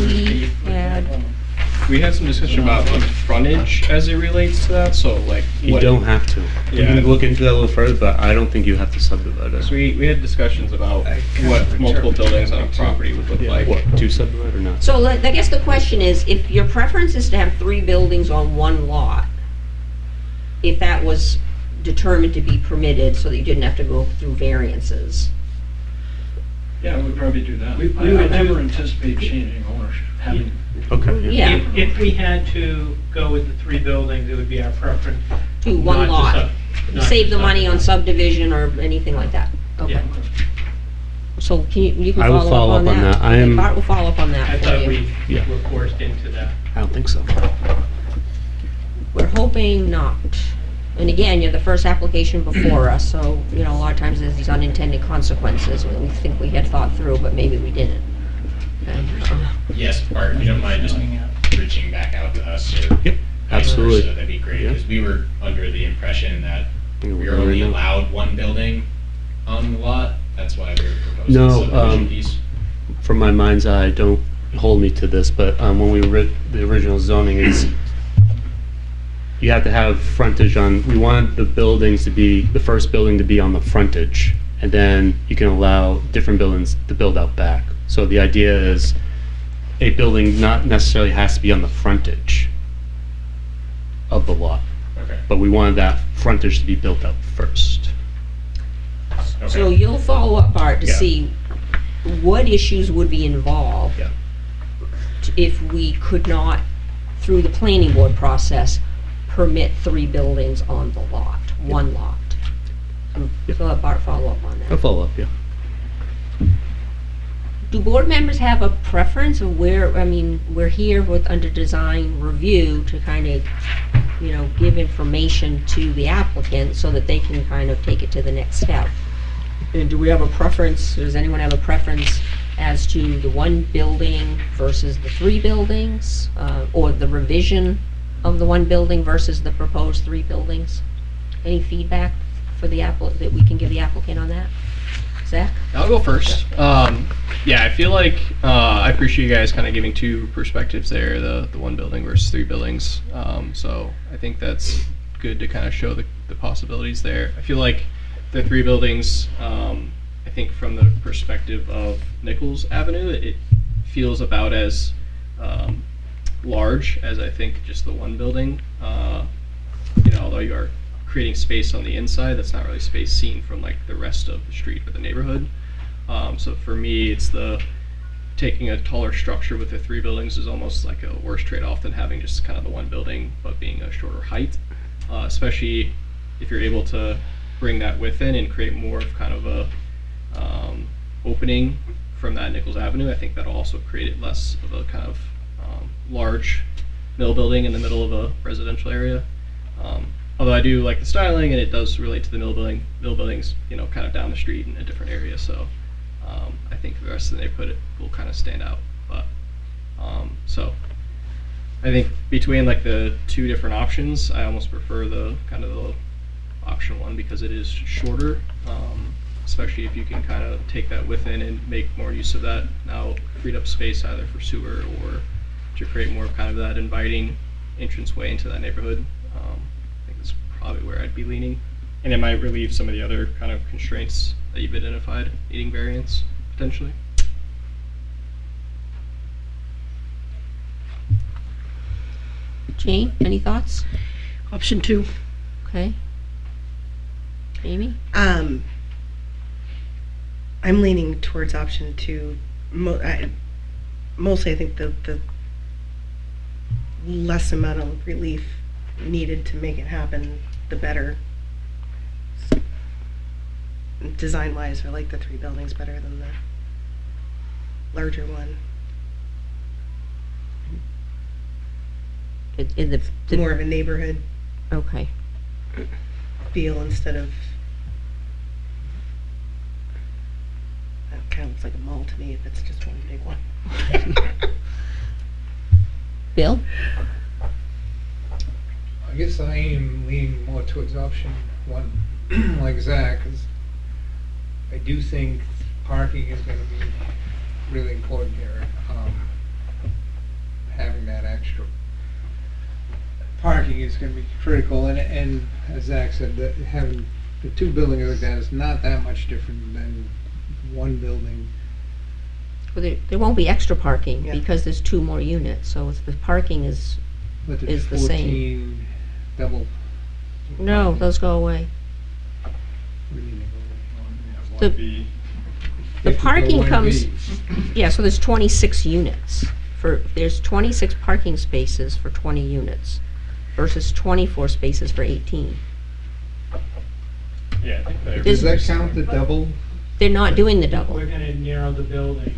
we had, had some discussion about the frontage as it relates to that. So like, You don't have to. You Yeah. can look into that a little further, but I don't think you have to subdivide it. So we had discussions about what multiple buildings on a property would look like. What, 2 subdivide or not? so I guess the question is, if your preference is to have 3 buildings on one lot, if that was determined to be permitted so that you didn't have to go through variances. Yeah, we'd probably do that. We I would never do- anticipate changing ownership, having. Okay. Yeah, If we had to go with the 3 buildings, it would be our preference. to one not to lot. not to Save the money on subdivide. subdivision or anything like that. Okay. Yeah. So you can I will follow up on that. I am- Bart will follow up on that I for thought you. we Yeah. were forced into that. I don't think so. We're hoping not. And again, you're the first application before us, so, a lot of times there's these unintended consequences that we think we had thought through, but maybe we didn't. Okay. Yes, Bart, if you don't mind just reaching back out to us or. Yep, absolutely. So that'd be great, Yeah. because we were under the impression that Yeah, we we're were only right now. allowed 1 building on the lot. That's why we were proposing No, the subdivision piece. From my mind's eye, don't hold me to this, but when we writ the original zoning, is you have to have frontage on. We want the buildings to be the first building to be on the frontage, and then you can allow different buildings to build out back. So the idea is a building not necessarily has to be on the frontage of the lot, Okay. but we wanted that frontage to be built out first. So you'll follow up, Bart, to Yeah. see what issues would be involved Yeah. if we could not, through the planning board process, permit 3 buildings on the lot, one lot. So let Bart follow up on I'll that. follow up, yeah. Do board members have a preference of where, we're here with, under design review to kind of, give information to the applicant so that they can kind of take it to the next step? And do we have a preference, does anyone have a preference as to the 1 building versus the 3 buildings? Or the revision of the 1 building versus the proposed 3 buildings? Any feedback for the that we can give the applicant on that? Zach? I'll go first. Yeah, I feel like I appreciate you guys kind of giving 2 perspectives there, the 1 building versus 3 buildings. So I think that's good to kind of show the possibilities there. I feel like the 3 buildings, I think from the perspective of Nichols Avenue, it feels about as large as I think just the 1 building. Although you are creating space on the inside that's not really space seen from like the rest of the street or the neighborhood. So for me, it's the taking a taller structure with the 3 buildings is almost like a worse trade-off than having just kind of the 1 building but being a shorter height, especially if you're able to bring that within and create more of kind of a opening from that Nichols Avenue. I think that'll also create less of a kind of large mill building in the middle of a residential area. Although I do like the styling, and it does relate to the mill buildings, you know, kind of down the street in a different area. So I think the rest of the neighborhood will kind of stand out. But so I think between like the 2 different options, I almost prefer the kind of the option 1 because it is shorter, especially if you can kind of take that within and make more use of that now freed up space either for sewer or to create more of kind of that inviting entranceway into that neighborhood. I think that's probably where I'd be leaning. And it might relieve some of the other kind of constraints that you've identified, needing variance potentially. Jane, any thoughts? Option 2. Okay. Amy? I'm leaning towards option 2. Mostly, I think the less amount of relief needed to make it happen, the better. Design-wise, I like the 3 buildings better than the larger one. In the More of a neighborhood okay. feel instead of. That kind of looks like a mall to me if it's just one big one. Bill? I guess I am leaning more towards option 1, like Zach, because I do think parking is going to be really important here. Having that extra parking is going to be critical, and as Zach said, that having the 2 buildings like that is not that much different than 1 building. Well, there won't be extra parking Yeah. because there's 2 more units, so the parking is But there's the same. 14 double. No, those go away. What do you mean they go The, away? the If you go parking 1B. comes, yeah, so there's 26 units. There's 26 parking spaces for 20 units versus 24 spaces for 18. Yeah, I think Does that count the double? They're not doing the double. We're gonna narrow the building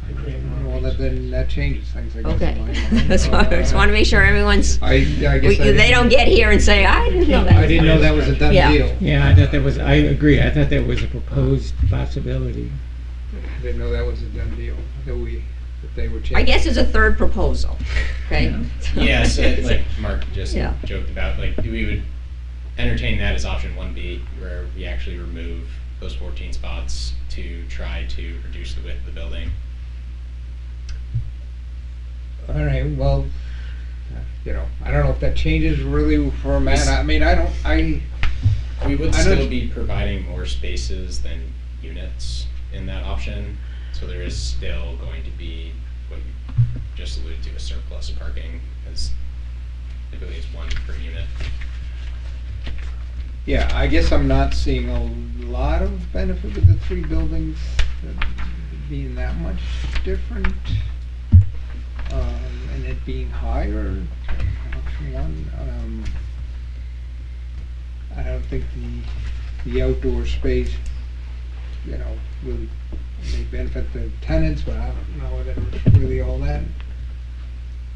to create more. Well, then that changes things, I guess. Okay. in my mind. That's why I just want to make sure everyone's, I guess they don't get here and say, I didn't know that. I didn't know that was a done Yeah. deal. Yeah, I thought that was, I agree, I thought that was a proposed possibility. I didn't know that was a done deal, that they were changing. I guess it's a third proposal, okay? Yeah, so like Mark just Yeah. joked about, like we would entertain that as option 1B, where we actually remove those 14 spots to try to reduce the width of the building. All right, well, I don't know if that changes really for Matt. I mean, We would I don't- still be providing more spaces than units in that option, so there is still going to be what you just alluded to, a surplus of parking, as typically it's 1 per unit. Yeah, I guess I'm not seeing a lot of benefit with the 3 buildings being that much different, and it being higher. Option 1. I don't think the outdoor space, really may benefit the tenants, but I don't know whether it's really all that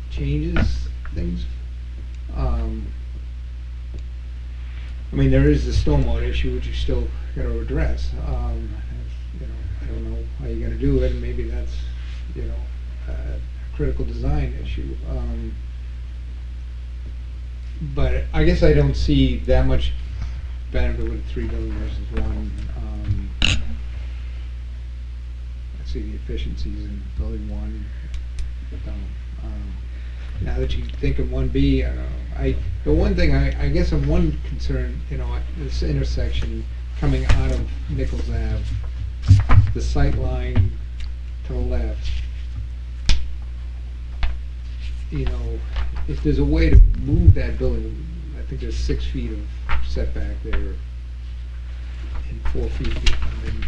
changes things. I mean, there is the stormwater issue, which you still got to address. I don't know how you're going to do it, and maybe that's, a critical design issue. But I guess I don't see that much benefit with 3 buildings versus 1. I see the efficiencies in building 1. Now that you think of 1B, I don't know. The one thing I guess I'm one concern, at this intersection coming out of Nichols Ave, the sight line to the left. If there's a way to move that building, I think there's 6 feet of setback there in 4 feet behind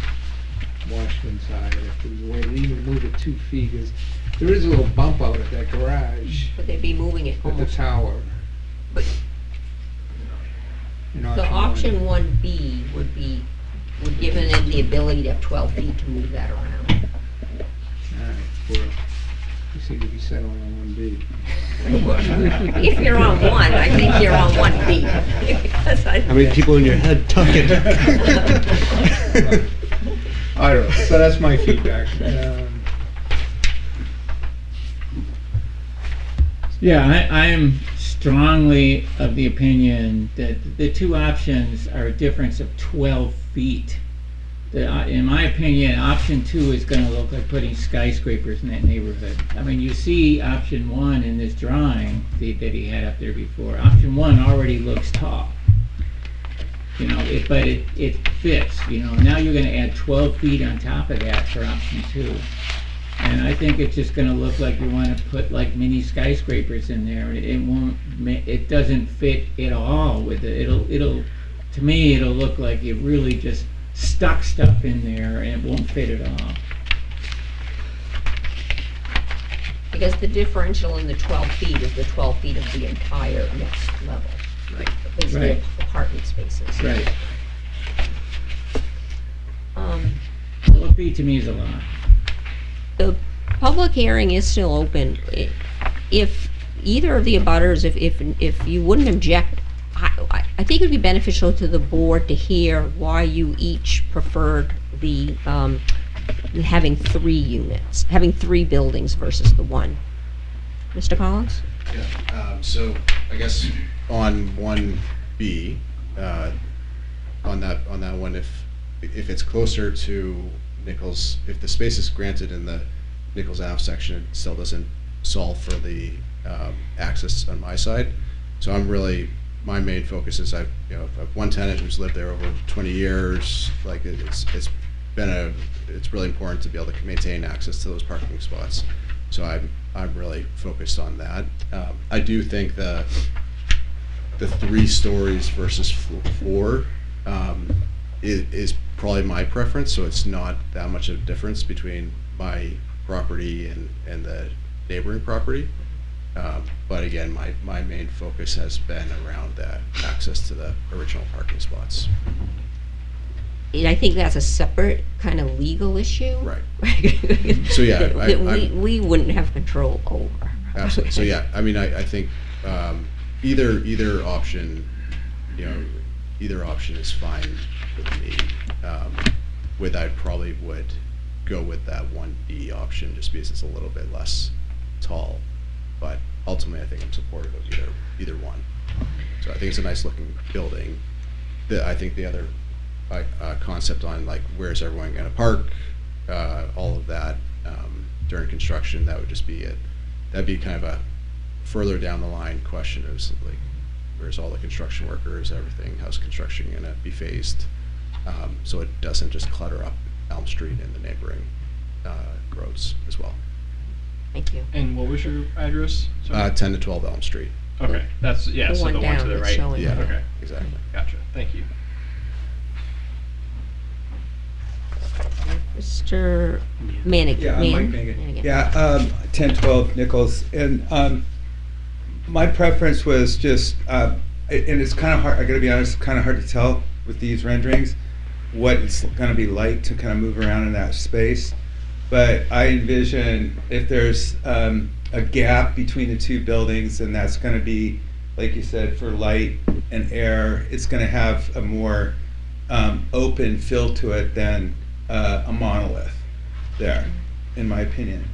Washington side, if there's a way to even move it 2 feet, because there is a little bump out at that garage But they'd be moving it at the almost. tower. But in so option 1B would give them the ability to have 12 feet to move that around. Alright, well, you seem to be settling on 1B. If you're on 1, I think you're on 1B. Because How many people in your head talking? I don't know, so that's my feedback. Yeah, I am strongly of the opinion that the two options are a difference of 12 feet. In my opinion, option 2 is going to look like putting skyscrapers in that neighborhood. I mean, you see option 1 in this drawing that he had up there before. Option 1 already looks tall. You know, but it fits, you know. Now you're going to add 12 feet on top of that for option 2. And I think it's just going to look like you want to put like mini skyscrapers in there. It doesn't fit at all with it. To me, it'll look like you really just stuck stuff in there and it won't fit at all. Because the differential in the 12 feet is the 12 feet of the entire next level. Right. Basically Right. apartment spaces. Right. 12 feet to me is a lot. The public hearing is still open. If either of the abutters, if you wouldn't object, I think it would be beneficial to the board to hear why you each preferred the having 3 units, having 3 buildings versus the 1. Mr. Collins? Yeah, so I guess on 1B, on that one, if it's closer to Nichols, if the space is granted in the Nichols Ave section, it still doesn't solve for the access on my side. So my main focus is I have one tenant who's lived there over 20 years. Like it's really important to be able to maintain access to those parking spots. So I'm really focused on that. I do think the 3 stories versus 4 is probably my preference. So it's not that much of a difference between my property and the neighboring property. But again, my main focus has been around that access to the original parking spots. And I think that's a separate kind of legal issue. Right. So yeah, that we wouldn't have control over. Absolutely. So yeah, I mean, I think either option, either option is fine with me. I probably would go with that 1B option just because it's a little bit less tall. But ultimately, I think I'm supportive of either one. So I think it's a nice looking building. I think the other concept on like where's everyone going to park, all of that during construction, that would just be it. That'd be kind of a further down the line question of like where's all the construction workers, everything, how's construction going to be phased, so it doesn't just clutter up Elm Street and the neighboring roads as well. Thank you. And what was your address? 10 to 12 Elm Street. Okay, that's so the one to the right. Yeah, Okay, exactly. gotcha. Thank you. Mr. Manigan. Yeah, I'm Mike Manigan. Yeah, 1012 Nichols. And my preference was just, and it's kind of hard, I gotta be honest, kind of hard to tell with these renderings what it's gonna be like to kind of move around in that space. But I envision if there's a gap between the 2 buildings, and that's gonna be, like you said, for light and air, it's gonna have a more open feel to it than a monolith there, in my opinion.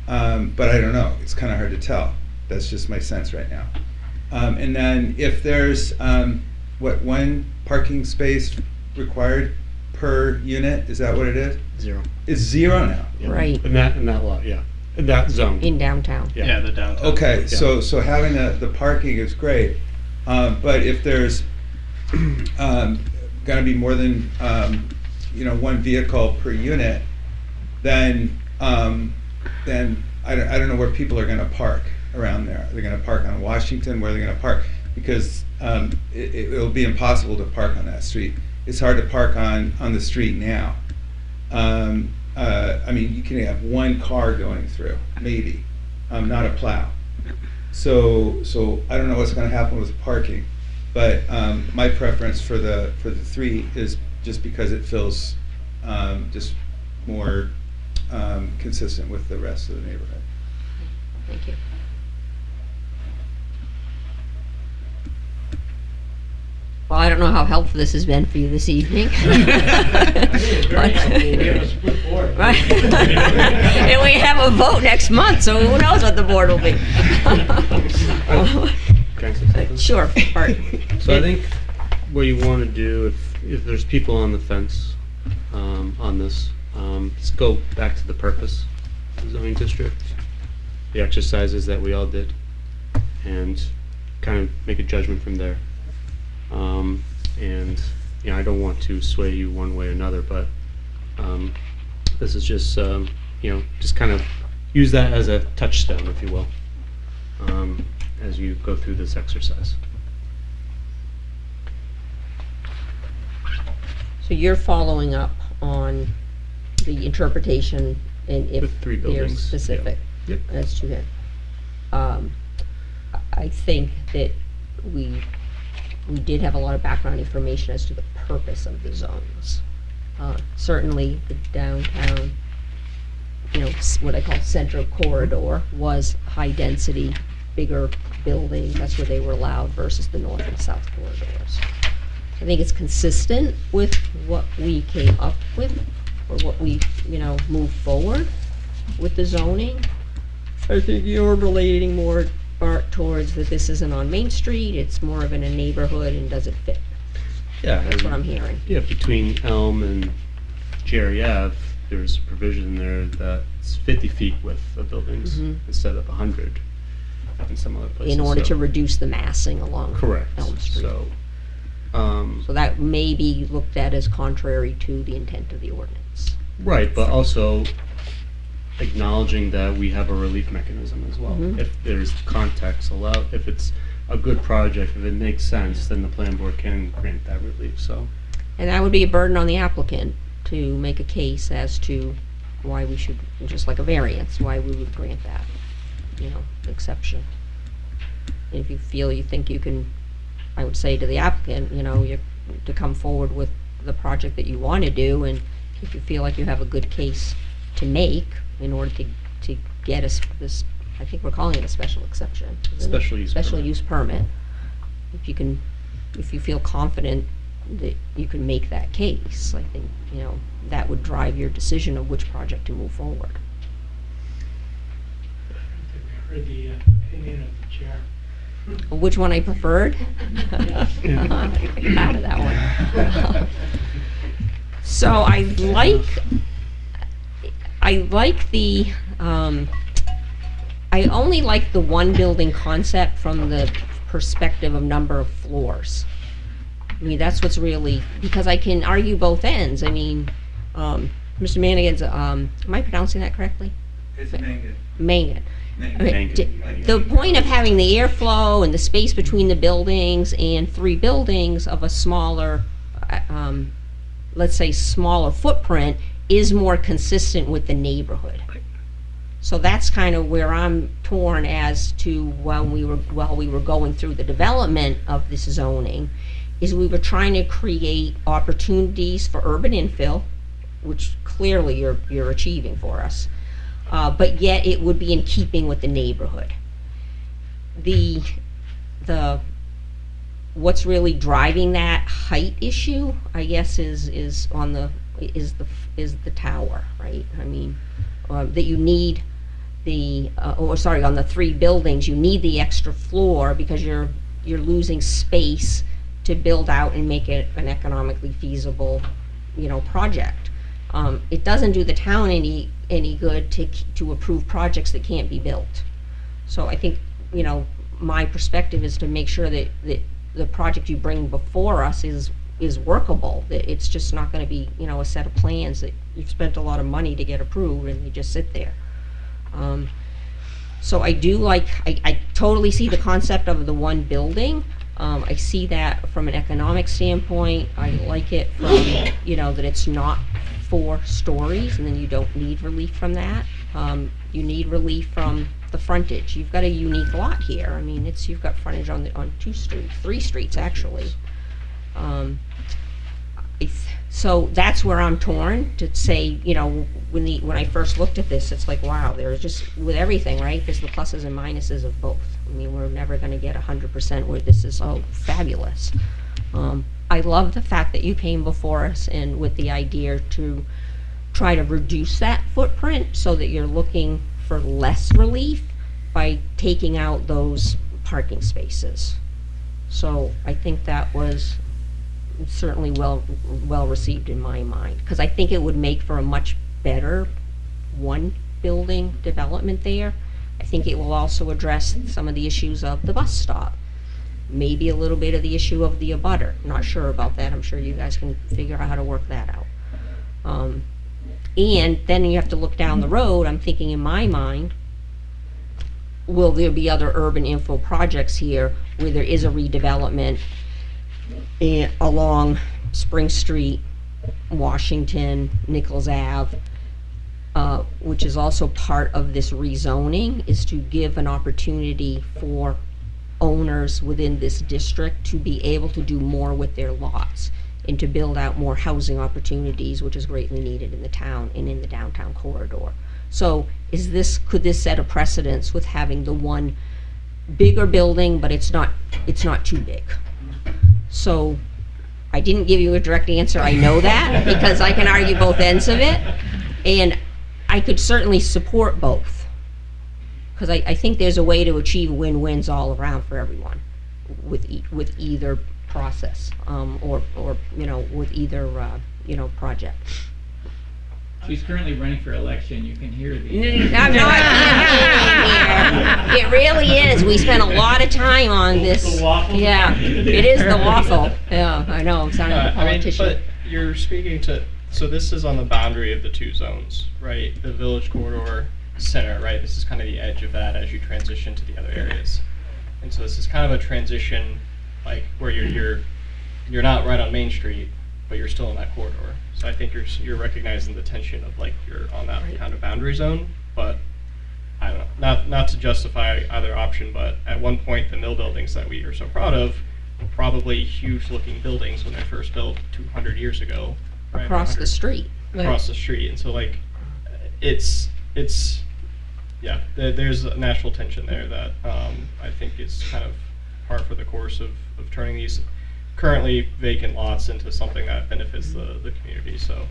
But I don't know, it's kind of hard to tell. That's just my sense right now. And then if there's, 1 parking space required per unit, is that what it is? 0. It's 0 now? Yeah. Right. In that lot, yeah. In that zone. In downtown. Yeah, the downtown. Okay, Yeah. so having the parking is great, but if there's gonna be more than 1 vehicle per unit, then I don't know where people are gonna park around there. Are they gonna park on Washington? Where are they gonna park? because it'll be impossible to park on that street. It's hard to park on the street now. I mean, you can have one car going through, maybe, not a plow. So I don't know what's going to happen with parking, but my preference for the 3 is just because it feels just more consistent with the rest of the neighborhood. Thank you. Well, I don't know how helpful this has been for you this evening. It's very helpful. We have a split board. Right. And we have a vote next month, so who knows what the board will be. Can I say something? Sure, Bart. So I think what you want to do, if there's people on the fence on this, just go back to the purpose of the zoning district, the exercises that we all did, and kind of make a judgment from there. And I don't want to sway you one way or another, but this is just just kind of use that as a touchstone, if you will, as you go through this exercise. So you're following up on the interpretation and if The 3 they're buildings, specific. Yep. That's true. I think that we did have a lot of background information as to the purpose of the zones. Certainly the downtown, what I call central corridor was high density, bigger buildings. That's where they were allowed versus the north and south corridors. I think it's consistent with what we came up with or what we, moved forward with the zoning. I think you're relating more towards that this isn't on Main Street, it's more of in a neighborhood, and does it fit? Yeah, That's what I'm hearing. Yeah, between Elm and Jerry Ave, there's a provision there that's 50 feet width of buildings instead of 100 in some other places. In order so- to reduce the massing along Correct. Elm Street. So that may be looked at as contrary to the intent of the ordinance. right, but also acknowledging that we have a relief mechanism as well. Mhm. If there's context allowed, if it's a good project, if it makes sense, then the plan board can grant that relief. So And that would be a burden on the applicant to make a case as to why we should, just like a variance, why we would grant that, exception. And if you think you can, I would say to the applicant, you to come forward with the project that you want to do, and if you feel like you have a good case to make in order to get this, I think we're calling it a special exception. isn't it? Special use Special permit. use permit. If you feel confident that you can make that case, I think, that would drive your decision of which project to move forward. I think we heard the opinion of the chair. Which one I preferred? Out of that one. So I like the, I only like the one building concept from the perspective of number of floors. I mean, that's what's really, because I can argue both ends. I mean, Mr. Manigan's, am I pronouncing that correctly? It's Mangan. Mangan. Mangan. The point of having the airflow and the space between the buildings and 3 buildings of a smaller, let's say smaller footprint, is more consistent with the neighborhood. So that's kind of where I'm torn as to while we were going through the development of this zoning, is we were trying to create opportunities for urban infill, which clearly you're achieving for us. But yet it would be in keeping with the neighborhood. The what's really driving that height issue, I guess, is the tower, right? I mean, that you need on the 3 buildings, you need the extra floor because you're losing space to build out and make it an economically feasible, project. It doesn't do the town any good to approve projects that can't be built. So I think, my perspective is to make sure that the project you bring before us is workable, that it's just not going to be, a set of plans that you've spent a lot of money to get approved and they just sit there. So I do I totally see the concept of the one building, I see that from an economic standpoint. I like it from, you know, that it's not 4 stories, and then you don't need relief from that. You need relief from the frontage. You've got a unique lot here. I mean, you've got frontage on 3 streets actually. So that's where I'm torn to say, you know, when I first looked at this, it's like, wow, there's just, with everything, right? There's the pluses and minuses of both. I mean, we're never going to get 100% where this is, oh, fabulous. I love the fact that you came before us and with the idea to try to reduce that footprint so that you're looking for less relief by taking out those parking spaces. So I think that was certainly well received in my mind, because I think it would make for a much better one building development there. I think it will also address some of the issues of the bus stop, maybe a little bit of the issue of the abutter. Not sure about that. I'm sure you guys can figure out how to work that out. And then you have to look down the road. I'm thinking in my mind, will there be other urban infill projects here where there is a redevelopment along Spring Street, Washington, Nichols Ave, which is also part of this rezoning, is to give an opportunity for owners within this district to be able to do more with their lots and to build out more housing opportunities, which is greatly needed in the town and in the downtown corridor. So could this set a precedence with having the one bigger building, but it's not too big? So I didn't give you a direct answer, I know that, because I can argue both ends of it, and I could certainly support both, because I think there's a way to achieve win-wins all around for everyone with either process, or you know, with either you know, project. She's currently running for election. You can hear the. I'm not here. It really is. We spent a lot of time on this. The waffle. Yeah, it is the waffle. Yeah, I know. I'm sounding like a politician. But you're speaking to. So this is on the boundary of the 2 zones, right? The Village Corridor Center, right? This is kind of the edge of that as you transition to the other areas. And so this is kind of a transition, like where you're not right on Main Street, but you're still in that corridor. So I think you're recognizing the tension of like you're on that kind of boundary zone, but I don't know, not to justify either option, but at one point the mill buildings that we are so proud of were probably huge looking buildings when they first built 200 years ago. Right? Across the street. Across the street, and so like it's yeah, there's a natural tension there that I think is kind of par for the course of turning these currently vacant lots into something that benefits the community. So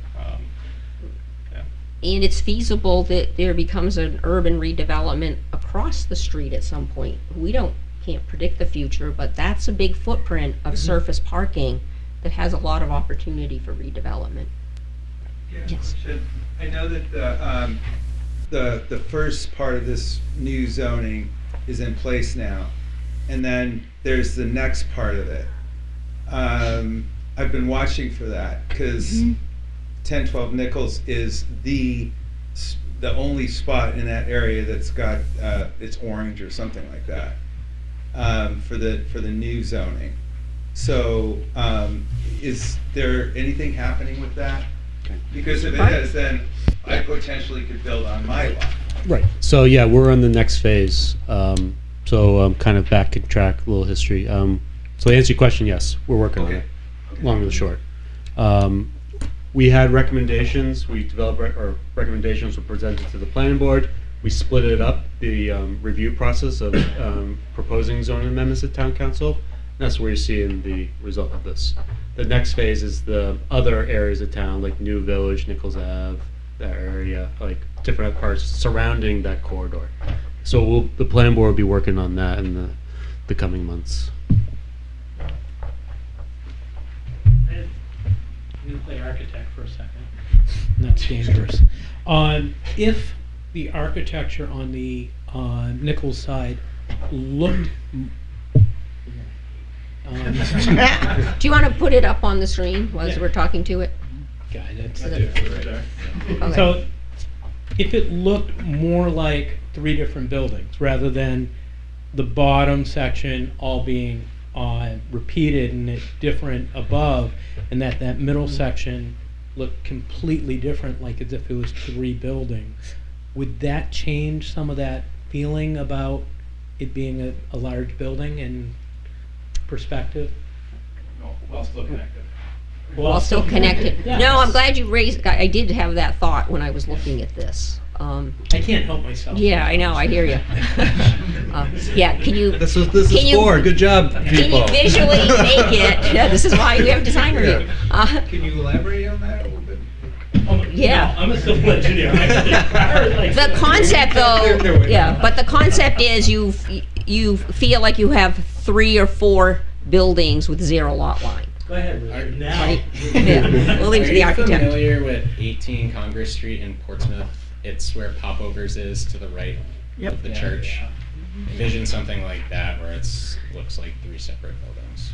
yeah. And it's feasible that there becomes an urban redevelopment across the street at some point. Can't predict the future, but that's a big footprint of surface parking that has a lot of opportunity for redevelopment. Yeah. Yes. I know that the first part of this new zoning is in place now, and then there's the next part of it. I've been watching for that because 1012 Nichols is the only spot in that area that's got it's orange or something like that for the new zoning. So is there anything happening with that? Because if it is, then I potentially could build on my lot. Right. So yeah, we're on the next phase. So kind of back in track, a little history. So to answer your question, yes, we're working on it. Long and the short. We had recommendations. We developed our recommendations were presented to the planning board. We split it up, the review process of proposing zoning amendments at town council. That's where you're seeing the result of this. The next phase is the other areas of town, like New Village, Nichols Ave, that area, like different parts surrounding that corridor. So the planning board will be working on that in the coming months. I'm going to play architect for a second. That's dangerous. If the architecture on the Nichols side looked... Do you want to put it up on the screen while we're talking to it? God, that's right there. Okay. So if it looked more like 3 different buildings rather than the bottom section all being repeated and it different above, and that middle section looked completely different, like as if it was 3 buildings. Would that change some of that feeling about it being a large building and perspective? Well, still connected. Well, still connected. Yeah. No, I'm glad you raised, I did have that thought when I was looking at this. I can't help myself. Yeah, I know, I hear you. Yeah, can you? This is can you- for. Good job, Can people. you visually make it? Yeah, this is why we have a design review. Can you elaborate on that a little bit? Yeah. I'm a civil engineer. The concept, though, yeah, but the concept is you feel like you have 3 or 4 buildings with 0 lot line. Go ahead, Richard. Now. Right? Yeah. We'll leave it to the Are you architect. familiar with 18 Congress Street in Portsmouth? It's where Popovers is to the right Yep. of the church. Envision something like that where it's looks like 3 separate buildings.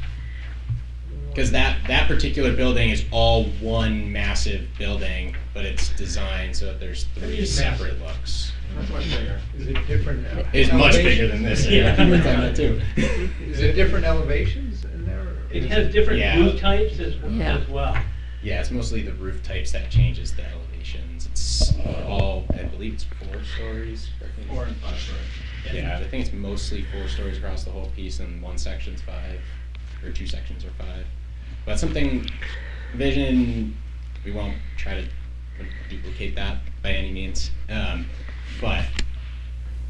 Because that particular building is all one massive building, but it's designed so that there's 3 separate looks. That's much bigger. Is it different? It's much bigger than this. Yeah. That too. Is it different elevations in there? It has different Yeah. roof types as Yeah. well. Yeah, it's mostly the roof types that changes the elevations. It's all, I believe it's 4 stories. 4 and 5 stories. Yeah, I think it's mostly 4 stories across the whole piece, and one section's 5, or 2 sections are 5. But something, vision, we won't try to duplicate that by any means. But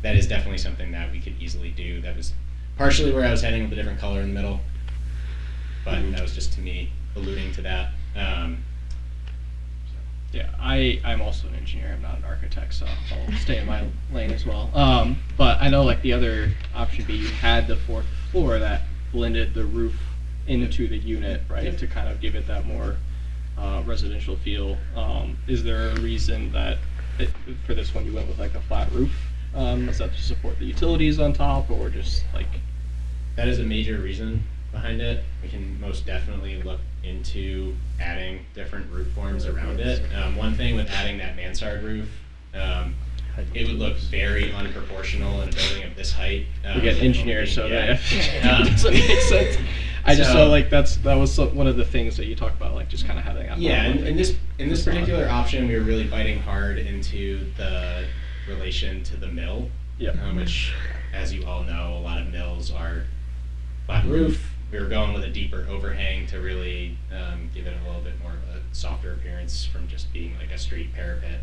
that is definitely something that we could easily do. That was partially where I was heading with the different color in the middle. But that was just to me alluding to that. Yeah, I'm also an engineer. I'm not an architect, so I'll stay in my lane as well. But I know like the other option B, you had the 4th floor that blended the roof into the unit, right, to kind of give it that more residential feel. Is there a reason that for this one you went with like a flat roof? Is that to support the utilities on top, or just like? That is a major reason behind it. We can most definitely look into adding different roof forms around it. One thing with adding that mansard roof, it would look very unproportional in a building of this height. We get engineers, so yeah. that doesn't make sense. I just felt like that was one of the things that you talked about, like just kind of having that. Yeah, in this particular option, we were really biting hard into the relation to the mill. Yeah. Which, as you all know, a lot of mills are flat roof. We were going with a deeper overhang to really give it a little bit more of a softer appearance from just being like a straight parapet,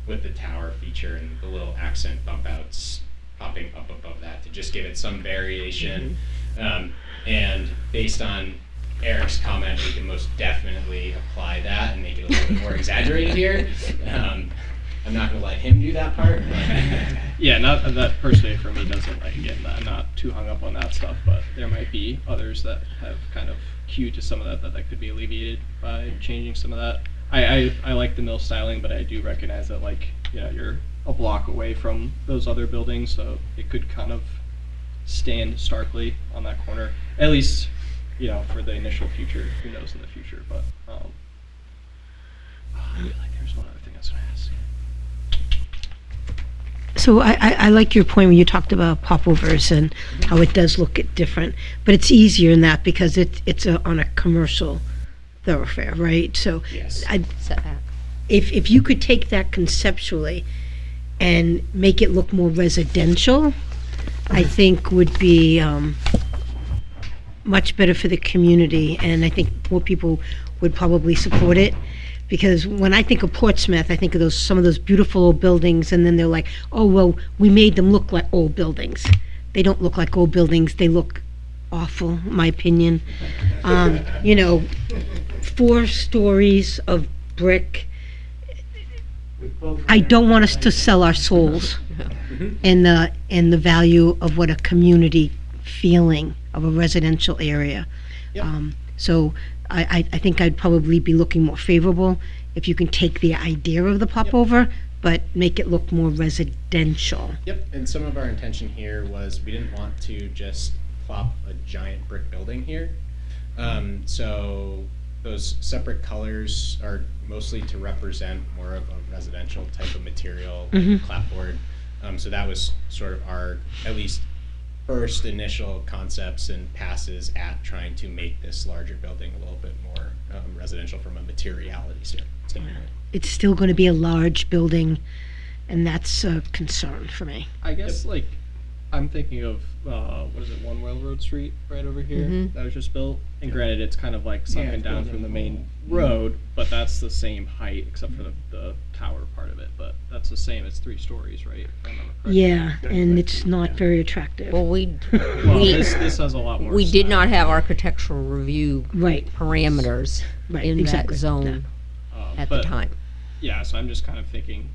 with the tower feature and the little accent bump outs popping up above that to just give it some variation. And based on Eric's comment, we can most definitely apply that and make it a little bit more exaggerated here. I'm not going to let him do that part. Yeah, not that personally for me doesn't, like, again, I'm not too hung up on that stuff, but there might be others that have kind of cued to some of that could be alleviated by changing some of that. I like the mill styling, but I do recognize that, like, you know, you're a block away from those other buildings, so it could kind of stand starkly on that corner, at least, you know, for the initial future. Who knows in the future, but I feel like there's one other thing I was going to ask. So I like your point when you talked about popovers and how it does look different, but it's easier in that because it's on a commercial thoroughfare, right? So yes. If you could take that conceptually and make it look more residential, I think would be much better for the community, and I think more people would probably support it. Because when I think of Portsmouth, I think of some of those beautiful old buildings, and then they're like, oh, well, we made them look like old buildings. They don't look like old buildings. They look awful, in my opinion. 4 stories of brick. I don't want us to sell our souls and the value of what a community feeling of a residential area. Yep. So I think I'd probably be looking more favorable if you can take the idea of the popover, but make it look more residential. Yep, and some of our intention here was we didn't want to just plop a giant brick building here. So those separate colors are mostly to represent more of a residential type of material, like clapboard. So that was sort of our, at least first initial concepts and passes at trying to make this larger building a little bit more residential from a materiality standpoint. It's still going to be a large building, and that's a concern for me. I guess like I'm thinking of what is it, One Railroad Street right over here Mhm. that was just built. And granted, it's kind of like sunken down from the main road, but that's the same height except for the tower part of it. But that's the same. It's 3 stories, right? If I remember correctly. Yeah, and it's not very attractive. Well, we this has a lot more. we did not have architectural review Right. parameters Right, in exactly. that zone at the but- time. Yeah, so I'm just kind of thinking,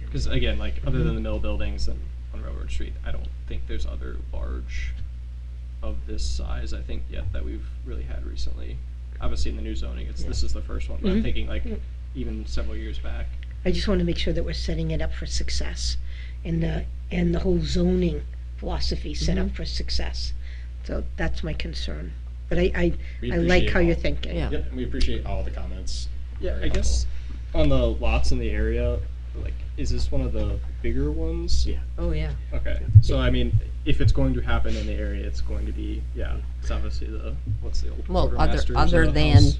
because again, like other than the mill buildings and on Railroad Street, I don't think there's other large of this size. I think yet that we've really had recently. Obviously, in the new zoning, this is the first one. But I'm Mhm. thinking like even several years back. I just want to make sure that we're setting it up for success, and the whole zoning philosophy set up for success. So that's my concern. But I We like how appreciate you're all- thinking. Yeah. Yep, and we appreciate all the comments. Yeah, Very I guess on the lots in the area, like, is this one of the bigger ones? Yeah. Oh, yeah. Okay, so I mean, if it's going to happen in the area, it's going to be it's obviously what's the old Well, quartermasters other of the than house.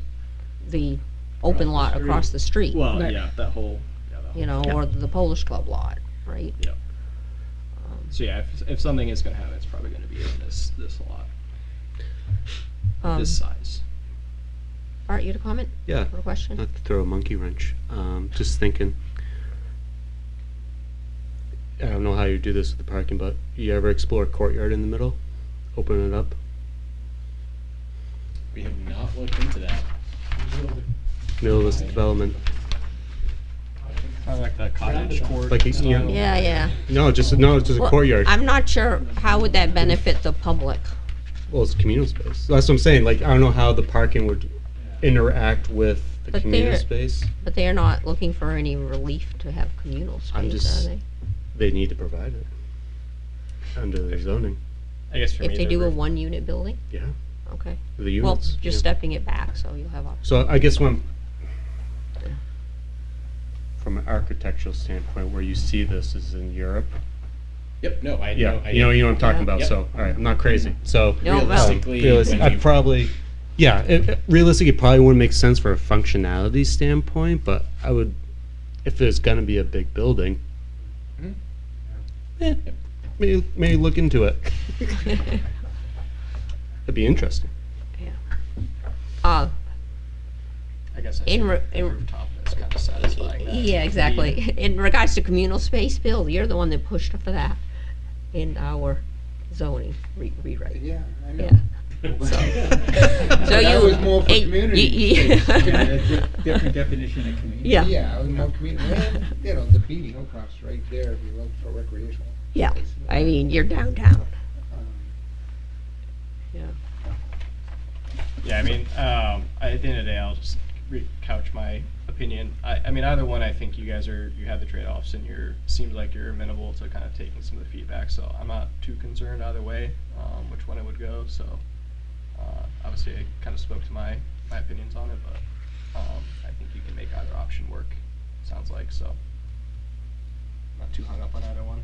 the open lot across the street. Well, Right. yeah, that whole You know, or the Polish Club lot, right? Yeah. So yeah, if something is going to happen, it's probably going to be in this lot, this size. Art, you had a comment? Yeah. Or a question? Not to throw a monkey wrench. Just thinking. I don't know how you do this with the parking, but you ever explore a courtyard in the middle? Open it up? We have not looked into that. Middle of this development. Kind of like that cottage court. Like, you know, Yeah. No, just a Well, courtyard. I'm not sure, how would that benefit the public? Well, it's communal space. That's what I'm saying. Like, I don't know how the parking would interact with the But communal they're- space. But they are not looking for any relief to have communal I'm space, just- are they? They need to provide it under their zoning. I guess for If me, they the do a roof- one-unit building? Yeah, Okay. the Well, units. just yeah. stepping it back, so you'll have options. So I guess from an architectural standpoint, where you see this is in Europe. Yep, no, I Yeah, know. you know what I'm talking Yeah. about. Yep. So, all right, I'm not crazy. So, No, well- Realistically, when I'd you- probably, realistically, it probably wouldn't make sense for a functionality standpoint. But I would, if there's gonna be a big building, maybe look into it. It'd be interesting. Uh, I guess I in see re- the in- rooftop is kind of satisfying. that. Yeah, exactly. In regards to communal space, Bill, you're the one that pushed for that in our zoning rewrite. Yeah, I know. Yeah. So That you. was more for eh, community y- space. Yeah, a different definition of community. Yeah. Yeah, I was more community, well, you know, the beating across right there, if you look for recreational. Yeah, space. I mean, you're downtown. Um, Yeah. Yeah, I mean, at the end of the day, I'll just couch my opinion. I mean, either one, I think you have the trade-offs, and seems like you're amenable to kind of taking some of the feedback. So I'm not too concerned either way, which one it would go. So obviously, I kind of spoke to my opinions on it, but I think you can make either option work. Sounds like so. Not too hung up on either one.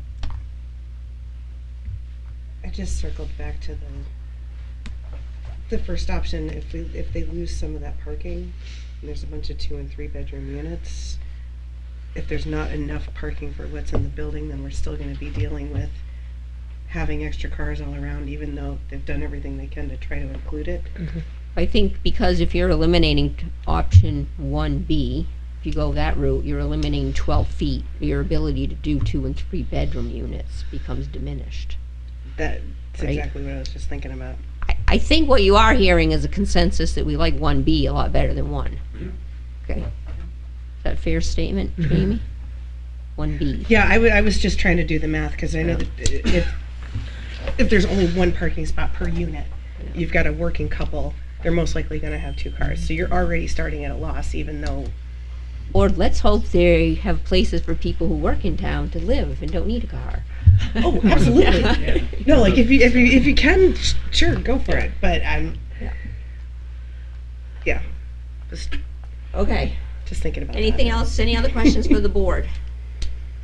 I just circled back to the first option. If they lose some of that parking, and there's a bunch of 2 and 3 bedroom units, if there's not enough parking for what's in the building, then we're still going to be dealing with having extra cars all around, even though they've done everything they can to try to include it. I think because if you're eliminating option 1B, if you go that route, you're eliminating 12 feet. Your ability to do 2 and 3 bedroom units becomes diminished. That's Right. exactly what I was just thinking about. I think what you are hearing is a consensus that we like 1B a lot better than 1. Okay. Is that a fair statement, Jamie? 1B. Yeah, I was just trying to do the math, because I know that if there's only 1 parking spot per unit, you've got a working couple, they're most likely going to have 2 cars. So you're already starting at a loss, even though. Or let's hope they have places for people who work in town to live and don't need a car. Oh, absolutely. No, like if you can, sure, go for it. But yeah, just Okay. just thinking about Anything that. else? Any other questions for the board?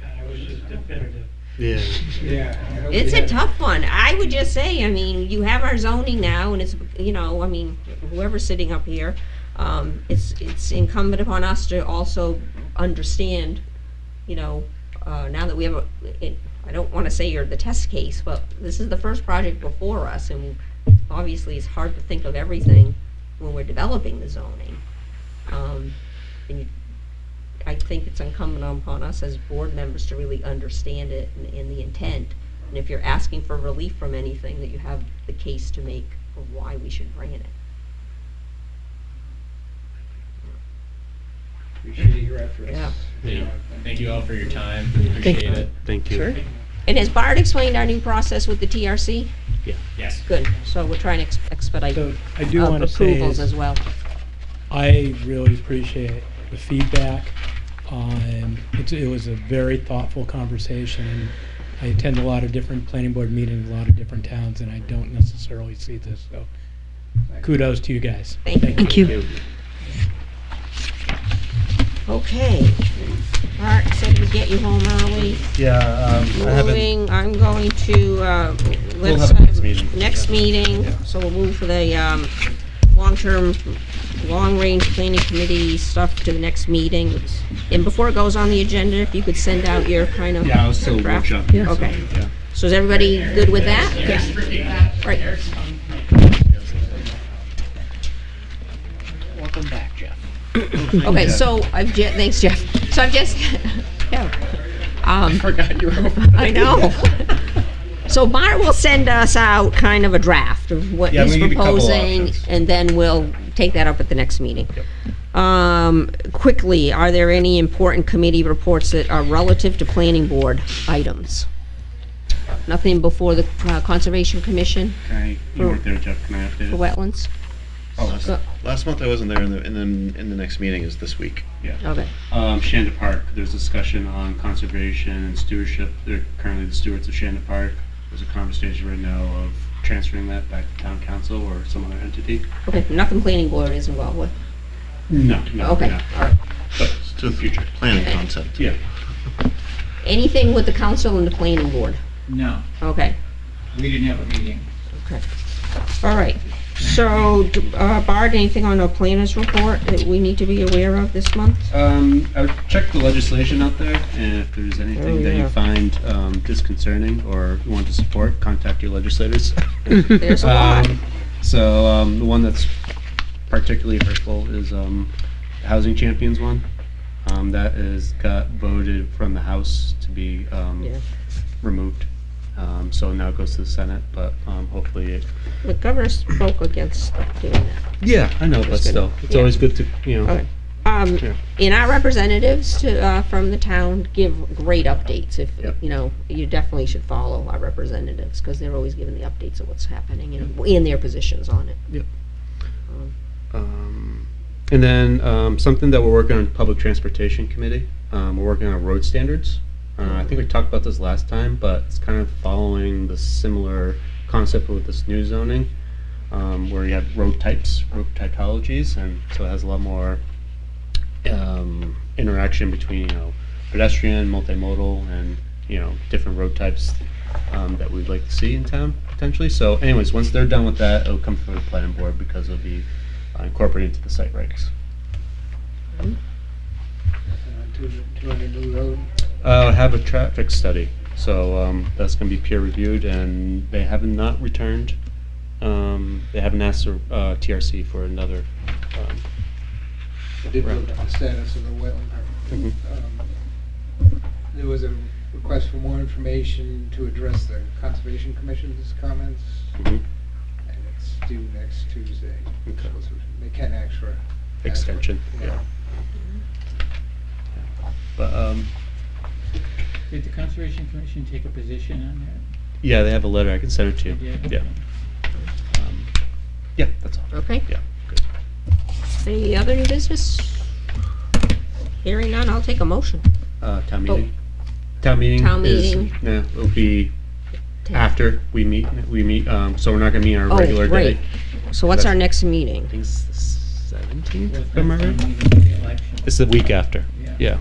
I was just definitive. Yeah. Yeah. I hope It's we a have- tough one. I would just say, I mean, you have our zoning now, and it's, you know, I mean, whoever's sitting up here, it's incumbent upon us to also understand, you know, now that we have I don't want to say you're the test case, but this is the first project before us, and obviously it's hard to think of everything when we're developing the zoning. I think it's incumbent upon us as board members to really understand it and the intent. And if you're asking for relief from anything, that you have the case to make of why we should grant it. Appreciate your efforts. Yeah. Thank you all for your time. Appreciate it. Thank you. Sure. And has Bart explained our new process with the TRC? Yeah. Yes. Good. So we're trying to expedite So I do want to say approvals as well. I really appreciate the feedback. It was a very thoughtful conversation. And I attend a lot of different planning board meetings, a lot of different towns, and I don't necessarily see this. So kudos to you guys. Thank you. Okay. Bart said we'd get you home early. Yeah, Moving, I'm going to, We'll let's have a next meeting. next meeting, Yeah. so we'll move for the, long-term, long-range planning committee stuff to the next meeting. And before it goes on the agenda, if you could send out your kind of. Yeah, I was still draft. workshopping. Okay. Yeah. So is everybody good with that? Yes. Right. Welcome back, Jeff. Okay, so thanks, Jeff. So I've just, yeah. I forgot you were. I know. So Bart will send us out kind of a draft of what Yeah, I'm he's gonna give you a couple proposing, options. and then we'll take that up at the next meeting. Quickly, are there any important committee reports that are relative to planning board items? Nothing before the Conservation Commission You weren't there, Jeff. Can I update for it? wetlands? Oh, Last month I wasn't there, and then the next meeting is this week. Yeah. Okay. Shanda Park, there's discussion on conservation and stewardship. They're currently the stewards of Shanda Park. There's a conversation right now of transferring that back to town council or some other entity. Okay, nothing planning board is involved with? No, Okay, no. all right. But it's to the future, planning concept. Yeah. Anything with the council and the planning board? No, Okay, we didn't have a meeting. okay. All right. So, Bart, anything on the planners report that we need to be aware of this month? I would check the legislation out there, and if there's anything that yeah. you find disconcerting or you want to support, contact your legislators. There's a lot. So the one that's particularly hurtful is the Housing Champions one. That is got voted from the House to be Yeah. removed. So now it goes to the Senate, but hopefully it. The governor spoke against doing that. Yeah, I know, but That's good. still, it's Yeah. always good to, you know. Okay. Yeah. And our representatives from the town give great updates. If, Yep. you know, you definitely should follow our representatives, because they're always giving the updates of what's happening and their positions on it. Yep. And then something that we're working on, Public Transportation Committee. We're working on road standards. I think we talked about this last time, but it's kind of following the similar concept with this new zoning, where you have road types, road typologies, and so it has a lot more interaction between, you know, pedestrian, multimodal, and, you know, different road types that we'd like to see in town potentially. So, anyways, once they're done with that, it'll come from the planning board because it'll be incorporated into the site regs. 200 New Road. Have a traffic study, so that's going to be peer reviewed, and they have not returned. They haven't asked the TRC for another. I did round. look at the status of the wetland permit. Mhm. There was a request for more information to address the Conservation Commission's comments, Mhm. and it's due next Tuesday. Okay. So they can ask for Extension. Yeah. But Did the Conservation Commission take a position on that? yeah, they have a letter. I can send it to you. They did? Yeah. Yeah, that's all. Okay. Yeah. Good. Any other new business? Hearing none, I'll take a motion. Town meeting. Town meeting. Town is- meeting. Yeah, it'll be after we meet. We meet. So we're not going to meet on a regular right. day. So what's our next meeting? I think it's the 17th. Was Am I that right? the meeting with the election? It's the week after. Yeah. Yeah.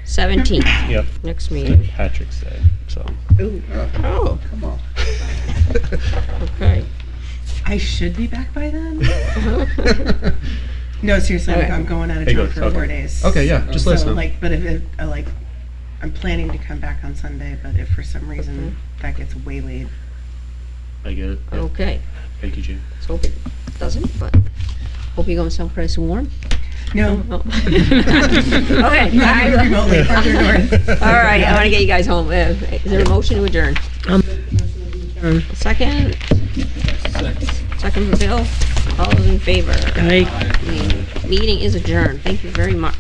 17th. Yep. Next meeting. Patrick's Day, so. Ooh. Oh. Come on. Okay. I should be back by then. No, seriously, Okay. I'm going out of Hey, town good. for Okay. 4 days. Okay, yeah, just let us know. Like, but if I'm planning to come back on Sunday, but if for some reason that gets waylaid, I get it. Yeah. Okay. Thank you, Jane. Let's hope it doesn't, but hope you're going someplace warm. no. Oh. Okay. Not even remotely farther north. All right, I want to get you guys home. Is there a motion to adjourn? Second? Second for Bill. All those in favor? Aye. Meeting is adjourned. Thank you very much.